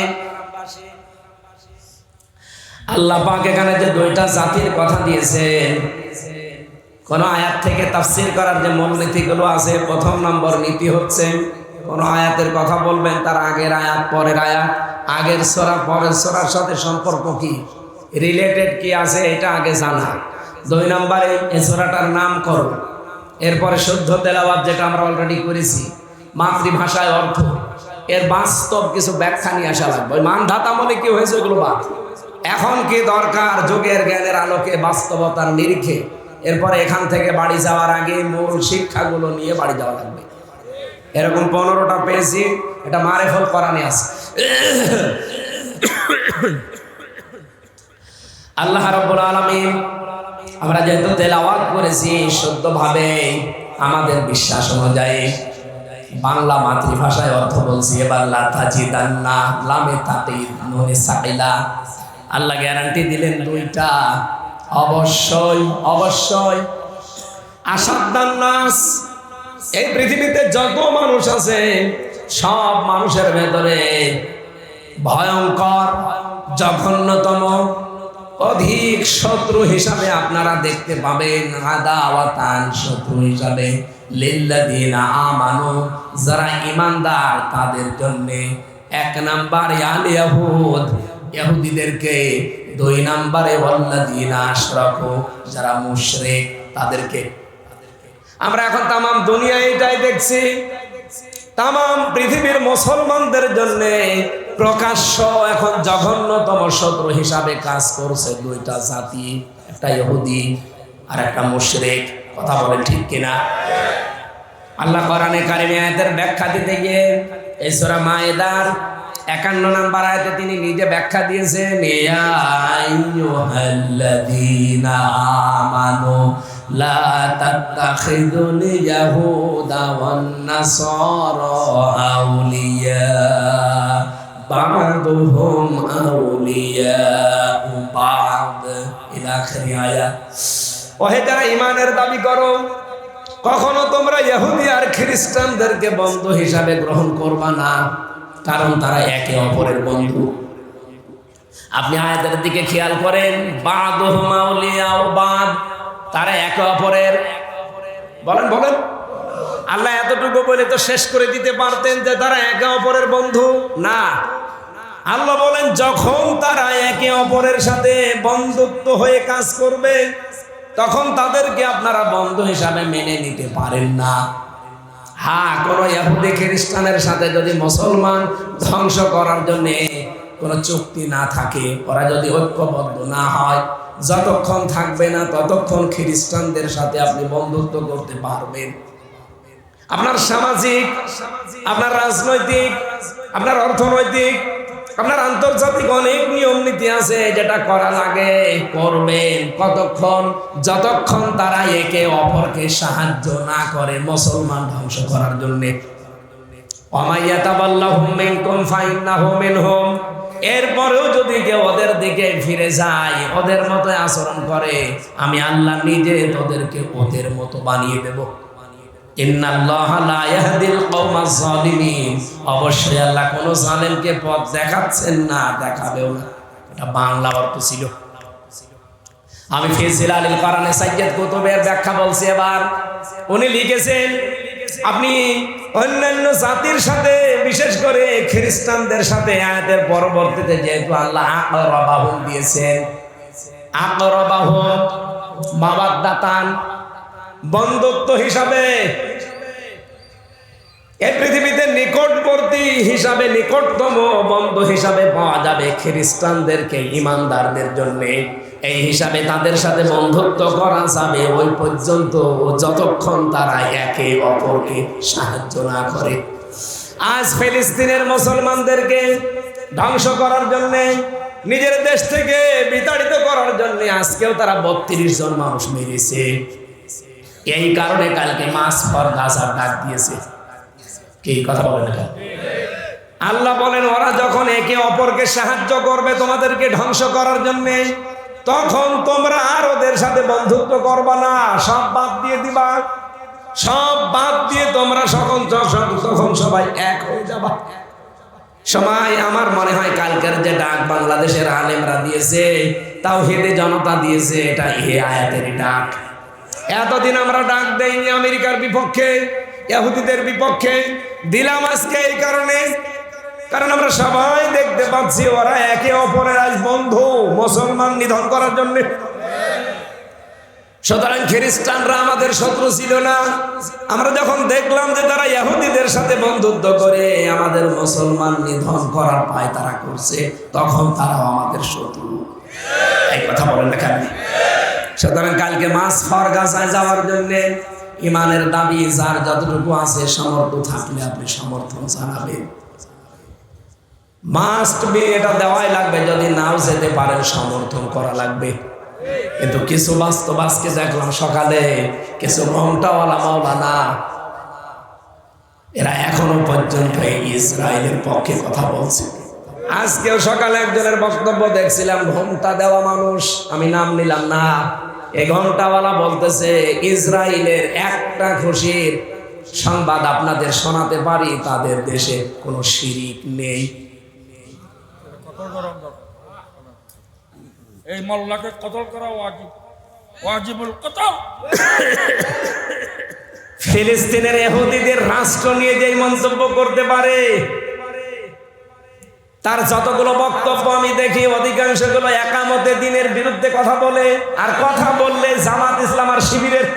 আল্লাহ পাক এখানে যে 2টা জাতির কথা দিয়েছেন, কোন আয়াত থেকে তাফসীর করার যে মূলনীতিগুলো আছে, প্রথম নম্বর নীতি হচ্ছে কোন আয়াতের কথা বলবেন তার আগের আয়াত পরের আয়াত, আগের সূরা পরের সূরার সাথে সম্পর্ক কি, রিলেটেড কি আছে এটা আগে জানা। 2 নম্বরে এই সূরাটার নাম করো, এরপরে শুদ্ধ তেলাওয়াত যেটা আমরা অলরেডি করেছি, মাতৃভাষায় অর্থ, এর বাস্তব কিছু ব্যাখ্যা নিয়ে আসা লাগবে। ওই মানধাতা মনে কি হয়েছে ওগুলো বাদ, এখন কি দরকার যুগের জ্ঞানের আলোকে বাস্তবতার নিরিখে, এরপরে এখান থেকে বাড়ি যাওয়ার আগে মূল শিক্ষাগুলো নিয়ে বাড়ি যাওয়া লাগবে। এরকম 15টা পেয়েছি, এটা মারেফুল কোরআনে আছে। আল্লাহ রাব্বুল আলামিন আমরা যেহেতু তেলাওয়াত করেছি শুদ্ধভাবে, আমাদের বিশ্বাস অনুযায়ী বাংলা মাতৃভাষায় অর্থ বলছি। এবার লা তাজিদান্না, লামে তাকিদ নুনে সাকিলা, আল্লাহ গ্যারান্টি দিলেন 2টা, অবশ্যই অবশ্যই। আসাদ্দান নাস, এই পৃথিবীতে যত মানুষ আছে সব মানুষের ভেতরে ভয়ঙ্কর জঘন্যতম অধিক শত্রু হিসাবে আপনারা দেখতে পাবেন, আদাওয়াতান শত্রু হিসাবে, লিল্লাযিনা আমানু, যারা ঈমানদার তাদের জন্য। 1 নাম্বার আল ইয়াহুদ, ইহুদিদেরকে। 2 নাম্বারে ওয়াল্লাযিনা আশরাকু, যারা মুশরিক তাদেরকে। আমরা এখন তাম দুনিয়া এটাই দেখছি, তাম পৃথিবীর মুসলমানদের জন্য প্রকাশ্য এখন জঘন্যতম শত্রু হিসাবে কাজ করছে 2টা জাতি, একটা ইহুদি আর একটা মুশরিক। কথা বলেন ঠিক কিনা? আল্লাহ কোরআনে কারিমে আয়াতের ব্যাখ্যা দিতে গিয়ে এই সূরা মায়েদার 51 নম্বর আয়াতে তিনি নিজে ব্যাখ্যা দিয়েছেন, ইয়া আইয়ুহাল্লাযীনা আমানু লা তাত্তাখিযুল ইয়াহুদা ওয়ান নাসারা আউলিয়া বা'দুহুম আউলিয়াউ বা'দ, ইলা আখির আয়াত। ওহে যারা ঈমানের দাবি করো, কখনো তোমরা ইহুদি আর খ্রিস্টানদেরকে বন্ধু হিসাবে গ্রহণ করবা না, কারণ তারা একে অপরের বন্ধু। আপনি আয়াতের দিকে খেয়াল করেন, বা'দুহুম আউলিয়াউ বা'দ, তারা একে অপরের, বলেন বলেন, আল্লাহ এতটুকু বলে তো শেষ করে দিতে পারতেন যে তারা একে অপরের বন্ধু না। আল্লাহ বলেন যখন তারা একে অপরের সাথে বন্ধুত্ব হয়ে কাজ করবে তখন তাদেরকে আপনারা বন্ধু হিসাবে মেনে নিতে পারেন না। হ্যাঁ, কোন ইহুদি খ্রিস্টানের সাথে যদি মুসলমান ধ্বংস করার জন্য কোন চুক্তি না থাকে, ওরা যদি ঐক্যবদ্ধ না হয়, যতক্ষণ থাকবে না ততক্ষণ খ্রিস্টানদের সাথে আপনি বন্ধুত্ব করতে পারবেন। আপনার সামাজিক, আপনার রাজনৈতিক, আপনার অর্থনৈতিক, আপনার আন্তর্জাতিক অনেক নিয়ম নীতি আছে, যেটা করা লাগে করবেন। কতক্ষণ? যতক্ষণ তারা একে অপরকে সাহায্য না করে মুসলমান ধ্বংস করার জন্য। ওয়া মাইয়াতাওয়াল্লাহুম মিনকুম ফাইন্নাহু মিনহুম। এরপরেও যদি কেউ ওদের দিকে ফিরে যায়, ওদের মতো আচরণ করে, আমি আল্লাহ নিজে তোদেরকে ওদের মতো বানিয়ে দেব। ইন্নাল্লাহা লা ইয়াহদিল কওমাজ জালিমিন। অবশ্যই আল্লাহ কোন জালেমকে পথ দেখাচ্ছেন না, দেখাবেও না। এটা বাংলা অর্থ ছিল। আমি ফি জিলালিল কোরআনে সাইয়্যিদ কুতুবের ব্যাখ্যা বলছি। এবার উনি লিখেছেন, আপনি অন্যান্য জাতির সাথে, বিশেষ করে খ্রিস্টানদের সাথে আয়াতের পরবর্তীতে যেহেতু আল্লাহ আকরাবাহুম দিয়েছেন, আকরাবাহুম মাওয়াদ্দাতান, বন্ধুত্ব হিসাবে, এই পৃথিবীতে নিকটবর্তী হিসাবে, নিকটতম বন্ধু হিসাবে পাওয়া যাবে খ্রিস্টানদেরকে, ইমানদারদের জন্য। এই হিসাবে তাদের সাথে বন্ধুত্ব করা যাবে ওই পর্যন্ত, যতক্ষণ তারা একে অপরকে সাহায্য না করে। আজ ফিলিস্তিনের মুসলমানদেরকে ধ্বংস করার জন্য, নিজের দেশ থেকে বিতাড়িত করার জন্য আজকেও তারা 32 জন মানুষ মেরেছে। এই কারণে কালকে মাস ফর গাজার ডাক দিয়েছে। কি কথা বলেন? আল্লাহ বলেন, ওরা যখন একে অপরকে সাহায্য করবে তোমাদেরকে ধ্বংস করার জন্য, তখন তোমরা আর ওদের সাথে বন্ধুত্ব করবা না, সব বাদ দিয়ে দিবা। সব বাদ দিয়ে তোমরা তখন সবাই এক হয়ে যাবা। সময় আমার মনে হয় কালকের যে ডাক বাংলাদেশের আলেমরা দিয়েছে, তাওহীদে জনতা দিয়েছে, এটা এই আয়াতের ডাক। এতদিন আমরা ডাক দেইনি আমেরিকার বিপক্ষে, ইহুদিদের বিপক্ষে, দিলাম আজকে এই কারণে, কারণ আমরা সবাই দেখতে পাচ্ছি ওরা একে অপরের আজ বন্ধু, মুসলমান নিধন করার জন্য। সুতরাং খ্রিস্টানরা আমাদের শত্রু ছিল না। আমরা যখন দেখলাম যে তারা ইহুদিদের সাথে বন্ধুত্ব করে আমাদের মুসলমান নিধন করার পায় তারা করছে, তখন তারাও আমাদের শত্রু। এই কথা বলেন না কেন? সুতরাং কালকে মাস ফর গাজায় যাওয়ার জন্য ইমানের দাবি যার যতটুকু আছে, সামর্থ্য থাকলে আপনি সমর্থন জানাবেন। মাস্ট বি, এটা দেওয়াই লাগবে। যদি নাও যেতে পারেন সমর্থন করা লাগবে। কিন্তু কিছু বাস্তব আজকে দেখলাম সকালে, কিছু ঘন্টাওয়ালা মাওলানা, এরা এখনো পর্যন্ত ইসরায়েলের পক্ষে কথা বলছে। আজকেও সকালে একজনের বক্তব্য দেখছিলাম, ঘন্টা দেওয়া মানুষ, আমি নাম নিলাম না, এই ঘন্টাওয়ালা বলতেছে ইসরায়েলের একটা খুশির সংবাদ আপনাদের শোনাতে পারি, তাদের দেশে কোনো শিরিক নেই। এই মোল্লাকে কতল করা ওয়াজিব, ওয়াজিবুল কতল। ফিলিস্তিনের ইহুদিদের রাষ্ট্র নিয়ে যেই মন্তব্য করতে পারে, তার যতগুলো বক্তব্য আমি দেখি অধিকাংশগুলো একামতে দিনের বিরুদ্ধে কথা বলে, আর কথা বললে জামাত ইসলাম আর শিবিরের,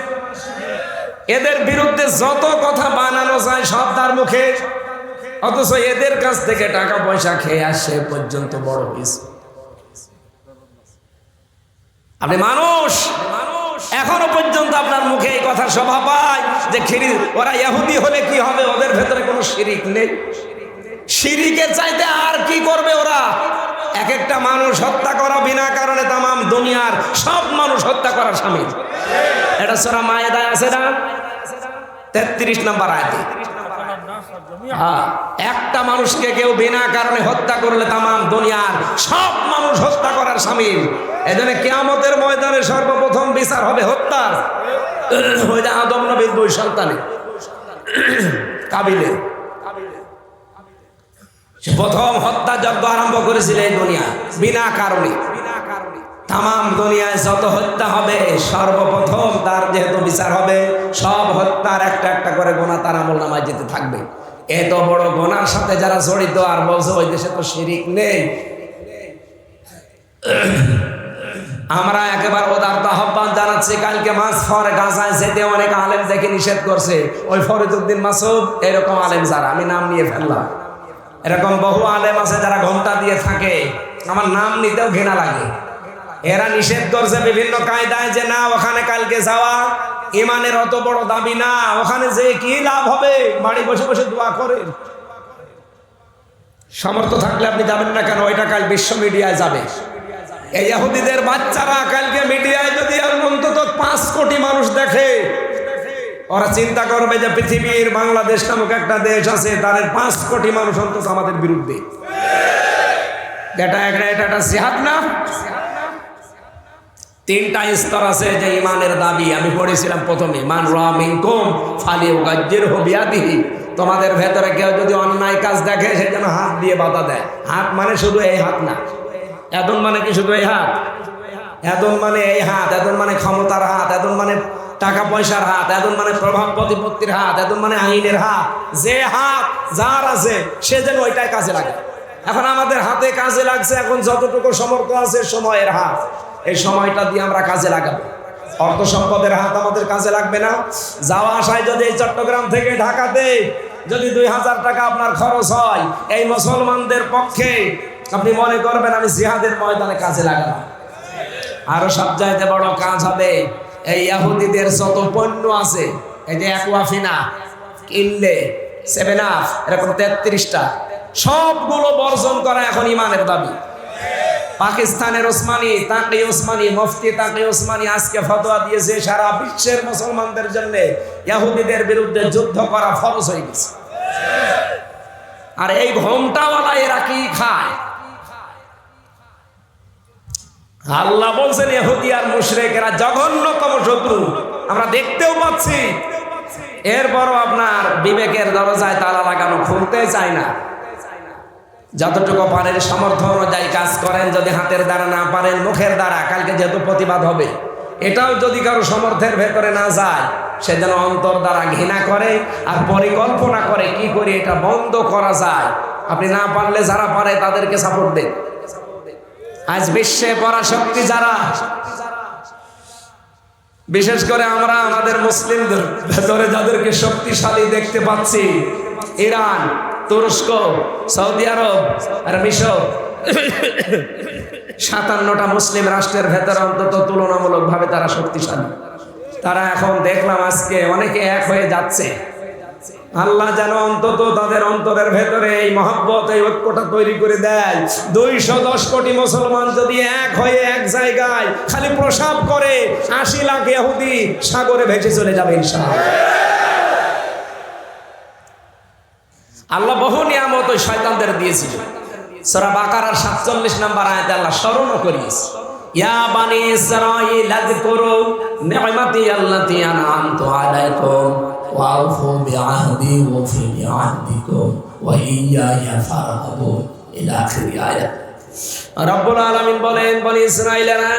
এদের বিরুদ্ধে যত কথা বানানো যায় সব তার মুখে। অথচ এদের কাছ থেকে টাকা পয়সা খেয়ে আসে পর্যন্ত বড় হয়েছে। আপনি মানুষ, এখনো পর্যন্ত আপনার মুখে এই কথা শোভা পায় যে ওরা ইহুদি হলে কি হবে, ওদের ভেতরে কোনো শিরিক নেই। শিরিকের চাইতে আর কি করবে ওরা? এক একটা মানুষ হত্যা করা বিনা কারণে তামাম দুনিয়ার সব মানুষ হত্যা করার শামিল। এটা সূরা মায়েদায় আছে না, 33 নম্বর আয়াতে। একটা মানুষকে কেউ বিনা কারণে হত্যা করলে তামাম দুনিয়ার সব মানুষ হত্যা করার শামিল। এজন্য কিয়ামতের ময়দানে সর্বপ্রথম বিচার হবে হত্যার। ওই যে আদম নবীর 2 সন্তানে কাবিলের, সে প্রথম হত্যা যজ্ঞ আরম্ভ করেছিল এই দুনিয়া বিনা কারণে। তামাম দুনিয়ায় যত হত্যা হবে সর্বপ্রথম তার যেহেতু বিচার হবে, সব হত্যার একটা একটা করে গোনা তার আমলনামায় যেতে থাকবে। এত বড় গোনার সাথে যারা জড়িত, আর বলছে ওই দেশে তো শিরিক নেই। আমরা একেবারে উদারতা আহ্বান জানাচ্ছি, কালকে মাস ফর গাজায় যেতে অনেক আলেম দেখে নিষেধ করছে। ওই ফরিদউদ্দিন মাসুদ, এরকম আলেম যারা, আমি নাম নিয়ে ফেললাম, এরকম বহু আলেম আছে যারা ঘন্টা দিয়ে থাকে, আমার নাম নিতেও ঘৃণা লাগে। এরা নিষেধ করছে বিভিন্ন কায়দায় যে না, ওখানে কালকে যাওয়া ইমানের অত বড় দাবি না, ওখানে যে কি লাভ হবে, বাড়ি বসে বসে দোয়া করেন। সামর্থ্য থাকলে আপনি যাবেন না কেন? ওইটা কাল বিশ্ব মিডিয়ায় যাবে। এই ইহুদিদের বাচ্চারা কালকে মিডিয়ায় যদি অন্তত 5 কোটি মানুষ দেখে, ওরা চিন্তা করবে যে পৃথিবীর বাংলাদেশ নামক একটা দেশ আছে, তাদের 5 কোটি মানুষ অন্তত আমাদের বিরুদ্ধে। এটা একটা জিহাদ না? 3টা স্তর আছে যে ইমানের দাবি। আমি পড়েছিলাম প্রথমে, মান রাআ মিনকুম ফালিয়ুগাজ্জিরহু বিয়াদিহি। তোমাদের ভেতরে কেউ যদি অন্যায় কাজ দেখে সে যেন হাত দিয়ে বাধা দেয়। হাত মানে শুধু এই হাত না, এদন মানে কি শুধু এই হাত? এদন মানে এই হাত, এদন মানে ক্ষমতার হাত, এদন মানে টাকা পয়সার হাত, এদন মানে প্রভাব প্রতিপত্তির হাত, এদন মানে আইনের হাত। যে হাত যার আছে সে যেন ওইটাই কাজে লাগে। এখন আমাদের হাতে কাজে লাগছে, এখন যতটুকু সমর্থ আছে সময়ের হাত, এই সময়টা দিয়ে আমরা কাজে লাগাবো। অর্থ সম্পদের হাত আমাদের কাজে লাগবে না? যাওয়া আসায় যদি এই চট্টগ্রাম থেকে ঢাকাতে যদি 2000 টাকা আপনার খরচ হয়, এই মুসলমানদের পক্ষে আপনি মনে করবেন আমি জিহাদের ময়দানে কাজে লাগালাম। আরো সবচাইতে বড় কাজ হবে এই ইহুদিদের যত পণ্য আছে, এই যে অ্যাকুয়াফিনা, কিনলে, 7 আপ, এরকম 33টা, সবগুলো বর্জন করা এখন ইমানের দাবি। পাকিস্তানের ওসমানী তাকি ওসমানী, মুফতি তাকি ওসমানী আজকে ফতোয়া দিয়েছে সারা বিশ্বের মুসলমানদের জন্য ইহুদিদের বিরুদ্ধে যুদ্ধ করা ফরজ হয়ে গেছে। আর এই ঘোমটাওয়ালা এরা কি খায়? আল্লাহ বলছেন ইহুদি আর মুশরিকেরা জঘন্যতম শত্রু, আমরা দেখতেও পাচ্ছি। এরপরও আপনার বিবেকের দরজায় তালা লাগানো, খুলতে চায় না। যতটুকু পারেন সামর্থ্য অনুযায়ী কাজ করেন। যদি হাতের দ্বারা না পারেন, মুখের দ্বারা, কালকে যেহেতু প্রতিবাদ হবে, এটাও যদি কারো সামর্থ্যের ভেতরে না যায়, সে যেন অন্তর দ্বারা ঘৃণা করে আর পরিকল্পনা করে কি করে এটা বন্ধ করা যায়। আপনি না পারলে যারা পারে তাদেরকে সাপোর্ট দেন। আজ বিশ্বে পরাশক্তি যারা, বিশেষ করে আমরা আমাদের মুসলিমদের ভেতরে যাদেরকে শক্তিশালী দেখতে পাচ্ছি, ইরান, তুরস্ক, সৌদি আরব আর মিশর, 57টা মুসলিম রাষ্ট্রের ভেতরে অন্তত তুলনামূলকভাবে তারা শক্তিশালী। তারা এখন দেখলাম আজকে অনেকে এক হয়ে যাচ্ছে। আল্লাহ যেন অন্তত তাদের অন্তরের ভেতরে এই মহব্বত, এই ঐক্যটা তৈরি করে দেয়। 210 কোটি মুসলমান যদি এক হয়ে এক জায়গায় খালি প্রসাব করে, 80 লাখ ইহুদি সাগরে ভেসে চলে যাবে ইনশাআল্লাহ। আল্লাহ বহু নিয়ামত ওই শয়তানদের দিয়েছিল। সূরা বাকারার 47 নম্বর আয়াতে আল্লাহ স্মরণও করিয়েছে, ইয়া বানি ইসরাঈল আযকুরু নি'মাতি আল্লাতী আন'আমতু আলাইকুম ওয়া আউফু বিআহদি ওয়াফি বিআহদিকুম ওয়া ইয়্যায়া ফারহাবুন ইলা আখির আয়াত। রব্বুল আলামিন বলেন, বনি ইসরাঈলেরা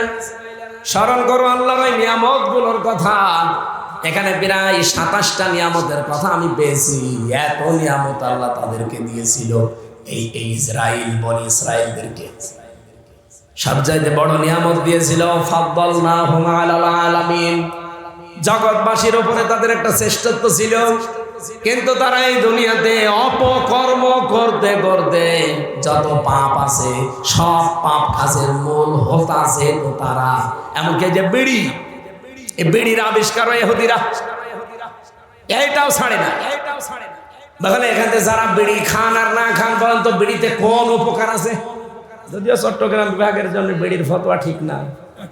স্মরণ করো আল্লাহর ওই নিয়ামতগুলোর কথা। এখানে প্রায় 27টা নিয়ামতের কথা আমি পেয়েছি। এত নিয়ামত আল্লাহ তাদেরকে দিয়েছিল, এই ইসরাইল, বনি ইসরাইলদেরকে সবচাইতে বড় নিয়ামত দিয়েছিল ফাদ্দালনাহুম আলাল আলামিন। জগৎবাসীর উপরে তাদের একটা শ্রেষ্ঠত্ব ছিল, কিন্তু তারা এই দুনিয়াতে অপকর্ম করতে করতে যত পাপ আছে সব পাপ কাজের মূল হোতা আছে তো তারা। এমনকি যে বিড়ি, এই বিড়ির আবিষ্কার ইহুদিরা, এইটাও ছাড়ে না। দেখেন এখানে যারা বিড়ি খান আর না খান বলেন তো বিড়িতে কোন উপকার আছে? যদিও চট্টগ্রাম বিভাগের জন্য বিড়ির ফতোয়া ঠিক না,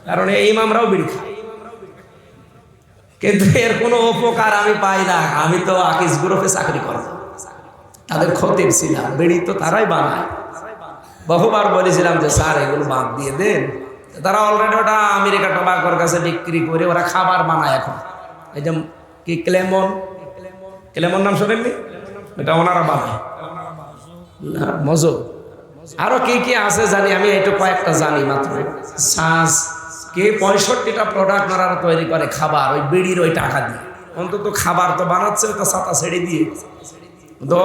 কারণ এই ইমামরাও বিড়ি খায়, কিন্তু এর কোনো উপকার আমি পাই না। আমি তো আকিস গ্রুপে চাকরি করতাম, তাদের খতিব ছিলাম। বিড়ি তো তারাই বানায়। বহুবার বলেছিলাম যে স্যার এগুলো বাদ দিয়ে দেন। তারা অলরেডি ওটা আমেরিকা টোবাকোর কাছে বিক্রি করে ওরা খাবার বানায় এখন। এই যে কি ক্লেমন, ক্লেমন নাম শোনেননি? এটা ওনারা বানায় না, মজো, আরো কি কি আছে জানি আমি, একটু কয়েকটা জানি মাত্র। শ্বাস কে 65টা প্রোডাক্ট ওনারা তৈরি করে খাবার, ওই বিড়ির ওই টাকা দিয়ে। অন্তত খাবার তো বানাচ্ছে ওটা ছাতা ছেড়ে দিয়ে।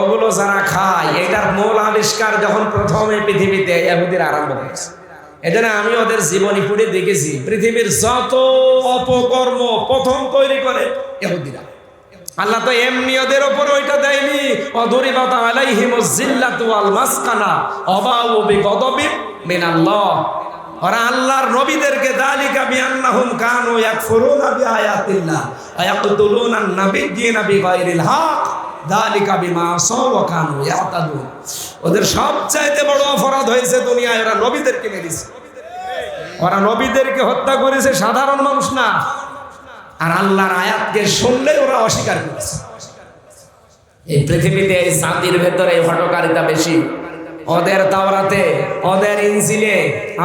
ওগুলো যারা খায়, এটার মূল আবিষ্কার যখন প্রথমে পৃথিবীতে ইহুদিরা আরম্ভ করেছে। এজন্য আমি ওদের জীবনী পড়ে দেখেছি, পৃথিবীর যত অপকর্ম প্রথম তৈরি করে ইহুদিরা। আল্লাহ তো এমনি ওদের উপর ওইটা দেয়নি, অদরিবাত আলাইহিমুজ জিল্লাতু ওয়াল মাসকানা ওয়াবাউ বিগদাবিন মিনাল্লাহ। ওরা আল্লাহর নবীদেরকে যালিকা বিআন্নাহুম কানু ইয়াকফুরুনা বিআয়াতিল্লাহ ওয়া ইয়াকতুলুনান নাবিয়্যিনা বিগাইরিল হক যালিকা বিমা আসাউ ওয়া কানু ইয়াতাদুন। ওদের সবচাইতে বড় অপরাধ হয়েছে দুনিয়ায় ওরা নবীদেরকে মেরেছে। ওরা নবীদেরকে হত্যা করেছে, সাধারণ মানুষ না। আর আল্লাহর আয়াতকে শুনলে ওরা অস্বীকার করেছে। এই পৃথিবীতে এই জাতির ভেতরে হঠকারিতা বেশি। ওদের তাওরাতে, ওদের ইনজিলে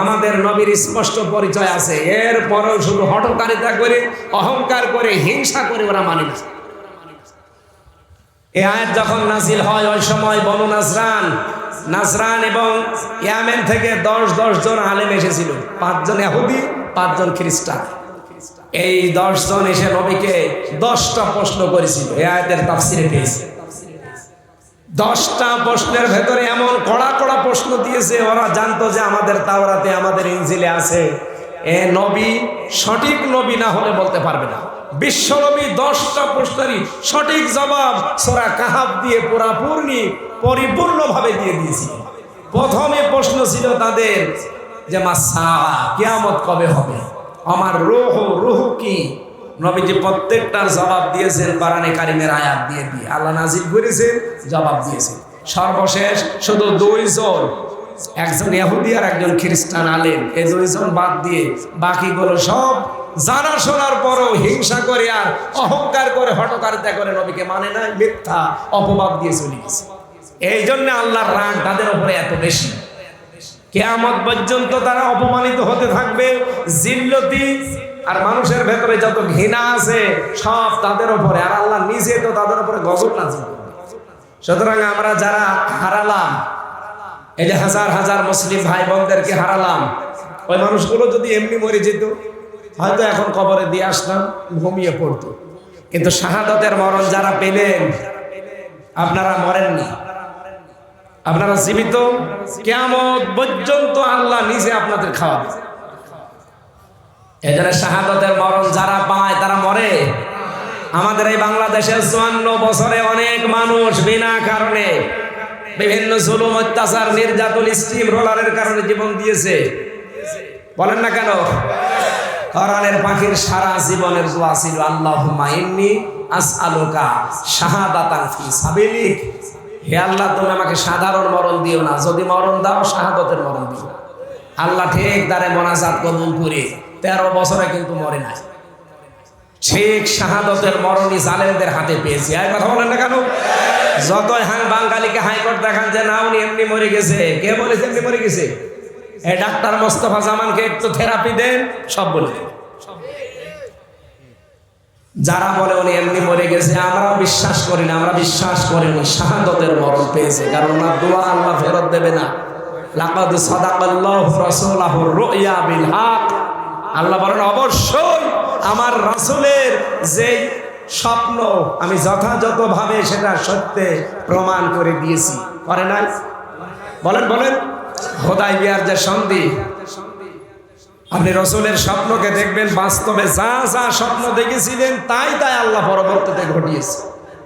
আমাদের নবীর স্পষ্ট পরিচয় আছে, এরপরেও শুধু হঠকারিতা করে, অহংকার করে, হিংসা করে ওরা মানে না। এই আয়াত যখন নাজিল হয় ওই সময় বনু নাজরান এবং ইয়ামেন থেকে 10 জন আলেম এসেছিল, 5 জন ইহুদি, 5 জন খ্রিস্টান। এই 10 জন এসে নবীকে 10টা প্রশ্ন করেছিল। এই আয়াতের তাফসিরে পেয়েছে 10টা প্রশ্নের ভেতরে এমন কড়া কড়া প্রশ্ন দিয়েছে, ওরা জানতো যে আমাদের তাওরাতে, আমাদের ইনজিলে আছে এ নবী সঠিক নবী না হলে বলতে পারবে না। বিশ্বনবী 10টা প্রশ্নেরই সঠিক জবাব সূরা কাহাফ দিয়ে পরিপূর্ণভাবে দিয়ে দিয়েছিল। প্রথমে প্রশ্ন ছিল তাদের যে মাসা, কিয়ামত কবে হবে, আমার রূহ কি। নবীজি প্রত্যেকটার জবাব দিয়েছেন কোরআনে কারিমের আয়াত দিয়ে দিয়ে, আল্লাহ নাজিল করেছেন, জবাব দিয়েছেন। সর্বশেষ শুধু 2 জন, একজন ইহুদি আর একজন খ্রিস্টান আলেম, এই 2 জন বাদ দিয়ে বাকিগুলো সব জানা শোনার পরও হিংসা করে আর অহংকার করে হঠকারিতা করে নবীকে মানে নাই, মিথ্যা অপবাদ দিয়ে চলে গেছে। এই জন্য আল্লাহর রাগ তাদের উপরে এত বেশি। কিয়ামত পর্যন্ত তারা অপমানিত হতে থাকবে। জিল্লতি আর মানুষের ভেতরে যত ঘৃণা আছে সব তাদের উপরে, আর আল্লাহ নিজে তো তাদের উপরে গজব নাজিল করবে। সুতরাং আমরা যারা হারালাম, এই যে হাজার হাজার মুসলিম ভাই বোনদেরকে হারালাম, ওই মানুষগুলো যদি এমনি মরে যেত হয়তো এখন কবরে দিয়ে আসলাম, ঘুমিয়ে পড়তো। কিন্তু শাহাদাতের মরণ যারা পেলেন, আপনারা মরেননি, আপনারা জীবিত। কিয়ামত পর্যন্ত আল্লাহ নিজে আপনাদের খাওয়াবে। এজন্য শাহাদাতের মরণ যারা পায় তারা মরে। আমাদের এই বাংলাদেশের 54 বছরে অনেক মানুষ বিনা কারণে বিভিন্ন জুলুম, অত্যাচার, নির্যাতন, স্টিম রোলারের কারণে জীবন দিয়েছে। বলেন না কেন? কোরআনের পাখির সারা জীবনের দোয়া ছিল আল্লাহুম্মা ইন্নী আসআলুকা শাহাদাতান ফি সাবিলিক। হে আল্লাহ, তুমি আমাকে সাধারণ মরণ দিও না, যদি মরণ দাও শাহাদাতের মরণ দিও। আল্লাহ ঠিক তারে মোনাজাত কবুল করে 13 বছরে কিন্তু মরে নাই। ঠিক শাহাদাতের মরণই জালেমদের হাতে পেয়েছে। আর কথা বলেন না কেন? যতই বাঙালিকে হাইকোর্ট দেখান যে না উনি এমনি মরে গেছে, কে বলেছে এমনি মরে গেছে? এই ডাক্তার মোস্তফা জামানকে একটু থেরাপি দেন, সব বলে দেন। যারা বলে উনি এমনি মরে গেছে, আমরা বিশ্বাস করি না, আমরা বিশ্বাস করি উনি শাহাদাতের মরণ পেয়েছে, কারণ ওনার দোয়া আল্লাহ ফেরত দেবে না। লাকাদ সাদাকাল্লাহু রাসূলাহুর রুয়া বিল হক। আল্লাহ বলেন অবশ্যই আমার রাসূলের যে স্বপ্ন আমি যথাযথভাবে সেটা সত্যে প্রমাণ করে দিয়েছি। করে নাই? বলেন বলেন। হুদায়বিয়ার যে সন্ধি, আপনি রাসূলের স্বপ্নকে দেখবেন, বাস্তবে যা যা স্বপ্ন দেখেছিলেন তাই তাই আল্লাহ পরবর্তীতে ঘটিয়েছে।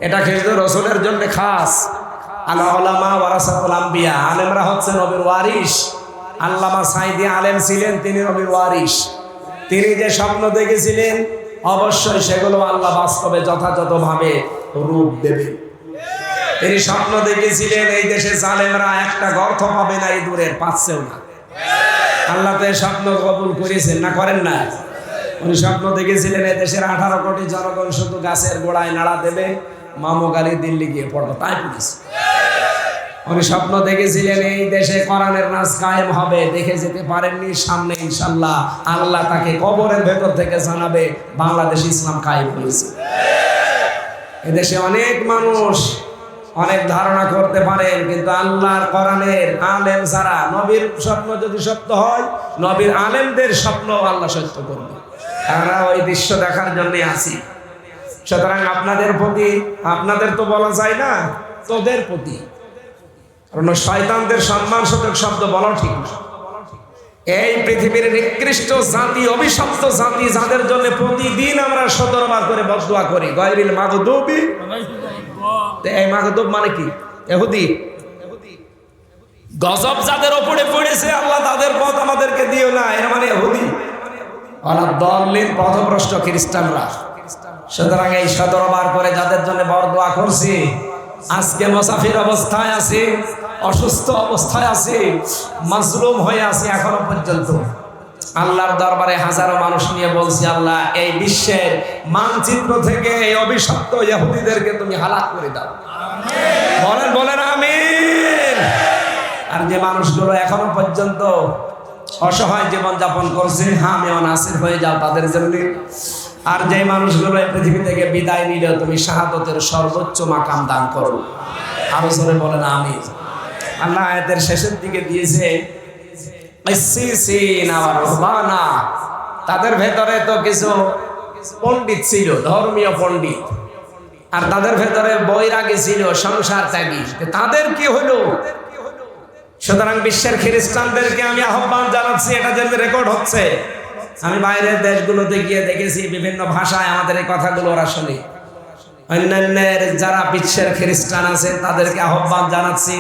এটা কিন্তু রাসূলের জন্য খাস। আল উলামা ওয়ারাসাতুল আম্বিয়া, আলেমরা হচ্ছে নবীর ওয়ারিস। আল্লামা সাঈদী আলেম ছিলেন, তিনি নবীর ওয়ারিস। তিনি যে স্বপ্ন দেখেছিলেন অবশ্যই সেগুলো আল্লাহ বাস্তবে যথাযথভাবে রূপ দেবে। তিনি স্বপ্ন দেখেছিলেন এই দেশে জালেমরা একটা গর্ত পাবে না, এই দূরের পাচ্ছেও না। আল্লাহ তো এই স্বপ্ন কবুল করেছেন, না করেন না? উনি স্বপ্ন দেখেছিলেন এই দেশের 18 কোটি জনগণ শুধু গাছের গোড়ায় নাড়া দেবে, মামু গালি দিল্লি গিয়ে পড়বে, তাই করেছে। উনি স্বপ্ন দেখেছিলেন এই দেশে কোরআনের রাজ কায়েম হবে, দেখে যেতে পারেননি। সামনে ইনশাআল্লাহ আল্লাহ তাকে কবরের ভেতর থেকে জানাবে বাংলাদেশ ইসলাম কায়েম হয়েছে। এদেশে অনেক মানুষ অনেক ধারণা করতে পারেন, কিন্তু আল্লাহর কোরআনের আলেম যারা, নবীর স্বপ্ন যদি সত্য হয়, নবীর আলেমদের স্বপ্ন আল্লাহ সত্য করবে। আমরা ওই দৃশ্য দেখার জন্যই আছি। সুতরাং আপনাদের প্রতি, আপনাদের তো বলা যায় না, তোদের প্রতি, কারণ শয়তানদের সম্মানসূচক শব্দ বলা ঠিক না। এই পৃথিবীর নিকৃষ্ট জাতি, অভিশপ্ত জাতি, যাদের জন্য প্রতিদিন আমরা 17 বার করে বদদুয়া করি, গায়রিল মাগদুবি। এই মাগদুব মানে কি? ইহুদি। গজব যাদের উপরে পড়েছে আল্লাহ তাদের পথ আমাদেরকে দিও না, এর মানে ইহুদি। আল্লাহ দলিল পথভ্রষ্ট খ্রিস্টানরা। সুতরাং এই 17 বার করে যাদের জন্য বরদোয়া করছি, আজকে মুসাফির অবস্থায় আছে, অসুস্থ অবস্থায় আছে, মাজলুম হয়ে আছে, এখনো পর্যন্ত আল্লাহর দরবারে হাজারো মানুষ নিয়ে বলছি, আল্লাহ এই বিশ্বের মানচিত্র থেকে এই অভিশপ্ত ইহুদিদেরকে তুমি হালাক করে দাও। বলেন বলেন আমিন। আর যে মানুষগুলো এখনো পর্যন্ত অসহায় জীবন যাপন করছে, হামে অনাসির হয়ে যাও তাদের জন্য। আর যে মানুষগুলো এই পৃথিবী থেকে বিদায় নিলে তুমি শাহাদতের সর্বোচ্চ মাকাম দান করো। আরো জোরে বলেন আমিন। আল্লাহ আয়াতের শেষের দিকে দিয়েছে তাদের ভেতরে তো কিছু পণ্ডিত ছিল, ধর্মীয় পণ্ডিত, আর তাদের ভেতরে বৈরাগী ছিল, সংসার ত্যাগী। তাদের কি হলো? সুতরাং বিশ্বের খ্রিস্টানদেরকে আমি আহ্বান জানাচ্ছি, এটা যেন রেকর্ড হচ্ছে। আমি বাইরের দেশগুলোতে গিয়ে দেখেছি বিভিন্ন ভাষায় আমাদের এই কথাগুলো ওরা শুনে। অন্যান্যের যারা বিশ্বের খ্রিস্টান আছে তাদেরকে আহ্বান জানাচ্ছি,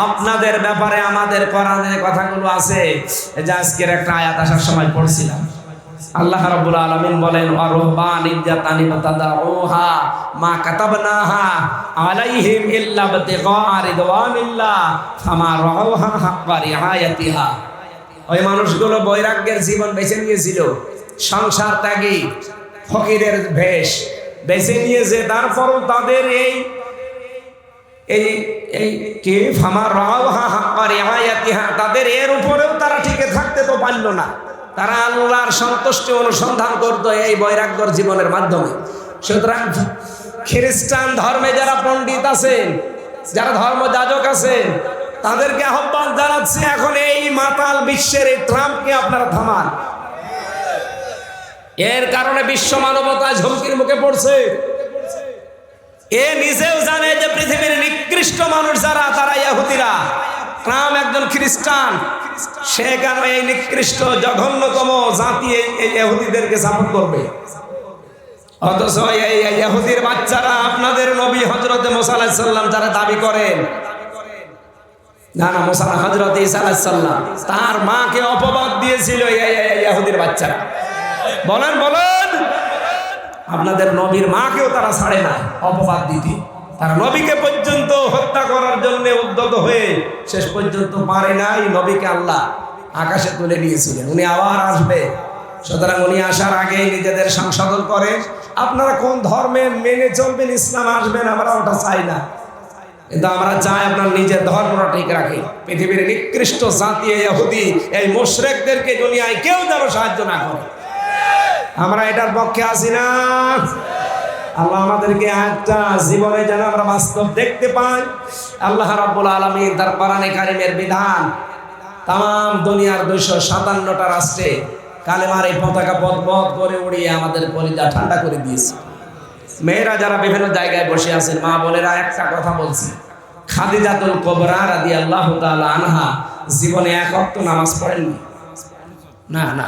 আপনাদের ব্যাপারে আমাদের কোরআনের কথাগুলো আছে। যে আজকের একটা আয়াত আসার সময় পড়ছিলাম, আল্লাহ রাব্বুল আলামিন বলেন ওয়ারুহবানিয়াতানি বাতাদাউহা মা কাতাবনাহা আলাইহিম ইল্লা বিতিগা রিদওয়ানিল্লাহ ফামা রাউহা হাক্কা রিআয়াতিহা। ওই মানুষগুলো বৈরাগ্যের জীবন বেছে নিয়েছিল, সংসার ত্যাগী, ফকিরের বেশ বেছে নিয়েছে। তারপরও তাদের কি ফামা রাউহা হাক্কা রিআয়াতিহা, তাদের এর উপরেও তারা টিকে থাকতে তো পারল না। তারা আল্লাহর সন্তুষ্টি অনুসন্ধান করতো এই বৈরাগ্যর জীবনের মাধ্যমে। সুতরাং খ্রিস্টান ধর্মে যারা পণ্ডিত আছেন, যারা ধর্মযাজক আছেন, তাদেরকে আহ্বান জানাচ্ছি, এখন এই মাতাল বিশ্বের এই ট্রাম্পকে আপনারা থামান। এর কারণে বিশ্ব মানবতা ঝুঁকির মুখে পড়ছে। এ নিজেও জানে যে পৃথিবীর নিকৃষ্ট মানুষ যারা, তারা ইহুদিরা। ট্রাম্প একজন খ্রিস্টান, সে কেন এই নিকৃষ্ট জঘন্যতম জাতি এই ইহুদিদেরকে সাপোর্ট করবে? অথচ এই ইহুদির বাচ্চারা আপনাদের নবী হযরত মুসা আলাইহিস সালাম যারা দাবি করেন, না না, মুসা হযরত ঈসা আলাইহিস সালাম, তার মাকে অপবাদ দিয়েছিল এই ইহুদির বাচ্চারা। বলেন বলেন, আপনাদের নবীর মাকেও তারা ছাড়ে না অপবাদ দিতে। তারা নবীকে পর্যন্ত হত্যা করার জন্য উদ্যত হয়ে শেষ পর্যন্ত পারে নাই। নবীকে আল্লাহ আকাশে তুলে নিয়েছিলেন, উনি আবার আসবে। সুতরাং উনি আসার আগে নিজেদের সংশোধন করে, আপনারা কোন ধর্মে মেনে চলবেন, ইসলাম আসবেন, আমরা ওটা চাই না। কিন্তু আমরা চাই আপনার নিজের ধর্মটা ঠিক রাখি। পৃথিবীর নিকৃষ্ট জাতি ইহুদি, এই মুশরিকদেরকে দুনিয়ায় কেউ যেন সাহায্য না করে। আমরা এটার পক্ষে আছি না। আল্লাহ আমাদেরকে একটা জীবনে যেন আমরা বাস্তব দেখতে পাই। আল্লাহ রাব্বুল আলামিন তার কোরআনে কারিমের বিধান তাম দুনিয়ার 257টা রাষ্ট্রে কালেমার এই পতাকা পথ করে উড়িয়ে আমাদের কলিজা ঠান্ডা করে দিয়েছে। মেয়েরা যারা বিভিন্ন জায়গায় বসে আছেন, মা বোনেরা, একটা কথা বলছি, খাদিজাতুল কুবরা রাদিয়াল্লাহু তাআলা আনহা জীবনে এক ওয়াক্ত নামাজ পড়েননি। না না,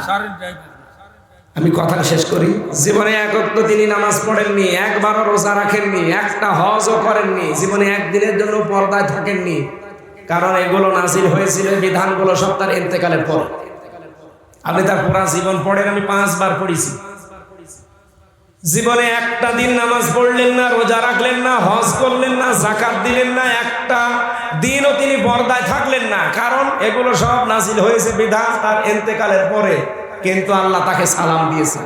আমি কথা শেষ করি। জীবনে এক ওয়াক্ত তিনি নামাজ পড়েননি, একবারও রোজা রাখেননি, একটা হজও করেননি, জীবনে একদিনের জন্য পর্দায় থাকেননি। কারণ এগুলো নাজিল হয়েছিল, বিধানগুলো সব তার ইন্তেকালের পর। আপনি তার পুরা জীবন পড়েন, আমি 5 বার পড়েছি। জীবনে একটা দিন নামাজ পড়লেন না, রোজা রাখলেন না, হজ করলেন না, যাকাত দিলেন না, একটা দিনও তিনি পর্দায় থাকলেন না। কারণ এগুলো সব নাজিল হয়েছে বিধান তার ইন্তেকালের পরে। কিন্তু আল্লাহ তাকে সালাম দিয়েছেন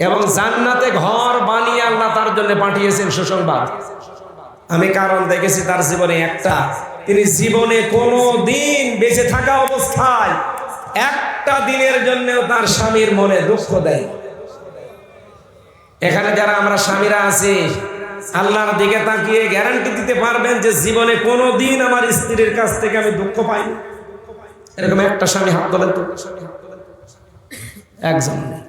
এবং জান্নাতে ঘর বানিয়ে আল্লাহ তার জন্য পাঠিয়েছেন সুসংবাদ। আমি কারণ দেখেছি তার জীবনে একটা, তিনি জীবনে কোনো দিন বেঁচে থাকা অবস্থায় একটা দিনের জন্যও তার স্বামীর মনে দুঃখ দেয়। এখানে যারা আমরা স্বামীরা আছি, আল্লাহর দিকে তাকিয়ে গ্যারান্টি দিতে পারবেন যে জীবনে কোনো দিন আমার স্ত্রীর কাছ থেকে আমি দুঃখ পাইনি। এরকম একটা স্বামী হাত তোলেন তো, একজন নেই।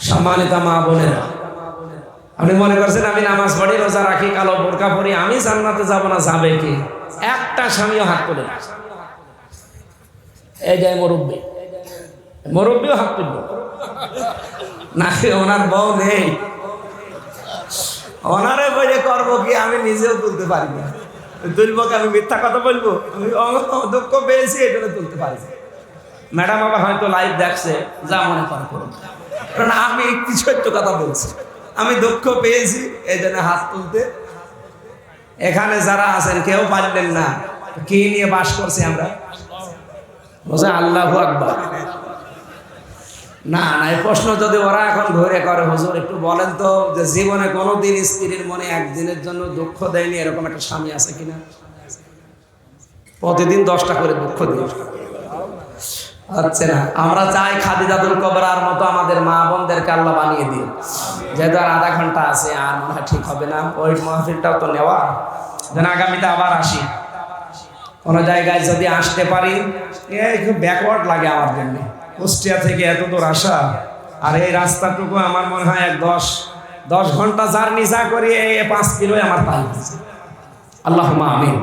সম্মানিত মা বোনেরা, আপনি মনে করছেন আমি নামাজ পড়ি, রোজা রাখি, কালো বোরকা পরি, আমি জান্নাতে যাব না, যাবে কি? একটা স্বামীও হাত তোলে। এই যে মুরব্বীও হাত তুলল, নাকি ওনার বউ নেই? ওনারে বলে করবো কি, আমি নিজেও তুলতে পারি না। তুলবো কি? আমি মিথ্যা কথা বলবো? আমি দুঃখ পেয়েছি, এই জন্য তুলতে পারি। ম্যাডাম আবার হয়তো লাইভ দেখছে, যা মনে করে করুন, কারণ আমি কিছু একটু কথা বলছি। আমি দুঃখ পেয়েছি, এই জন্য হাত তুলতে। এখানে যারা আছেন কেউ পারলেন না, কি নিয়ে বাস করছি আমরা? বলছে আল্লাহু আকবার। না না, এই প্রশ্ন যদি ওরা এখন ঘুরে করে, হুজুর একটু বলেন তো যে জীবনে কোনোদিন স্ত্রীর মনে একদিনের জন্য দুঃখ দেয়নি এরকম একটা স্বামী আছে কিনা? প্রতিদিন 10টা করে দুঃখ দিই হচ্ছে না। আমরা চাই খাদিজাতুল কুবরার মতো আমাদের মা বোনদেরকে আল্লাহ বানিয়ে দিন। যেহেতু আর আধা ঘন্টা আছে, আর মনে হয় ঠিক হবে না, ওই মাহফিলটাও তো নেওয়া, যেন আগামীতে আবার আসি। কোনো জায়গায় যদি আসতে পারি, খুব ব্যাকওয়ার্ড লাগে আমার জন্য, কুষ্টিয়া থেকে এত দূর আসা, আর এই রাস্তাটুকু আমার মনে হয় 10 ঘন্টা জার্নি যা করি, এই 5 কিলোই আমার তাই। আল্লাহুম্মা আমিন।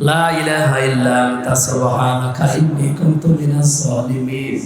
লা ইলাহা ইল্লা আনতা সুবহানাকা ইন্নী কুনতু মিনাজ জালিমিন।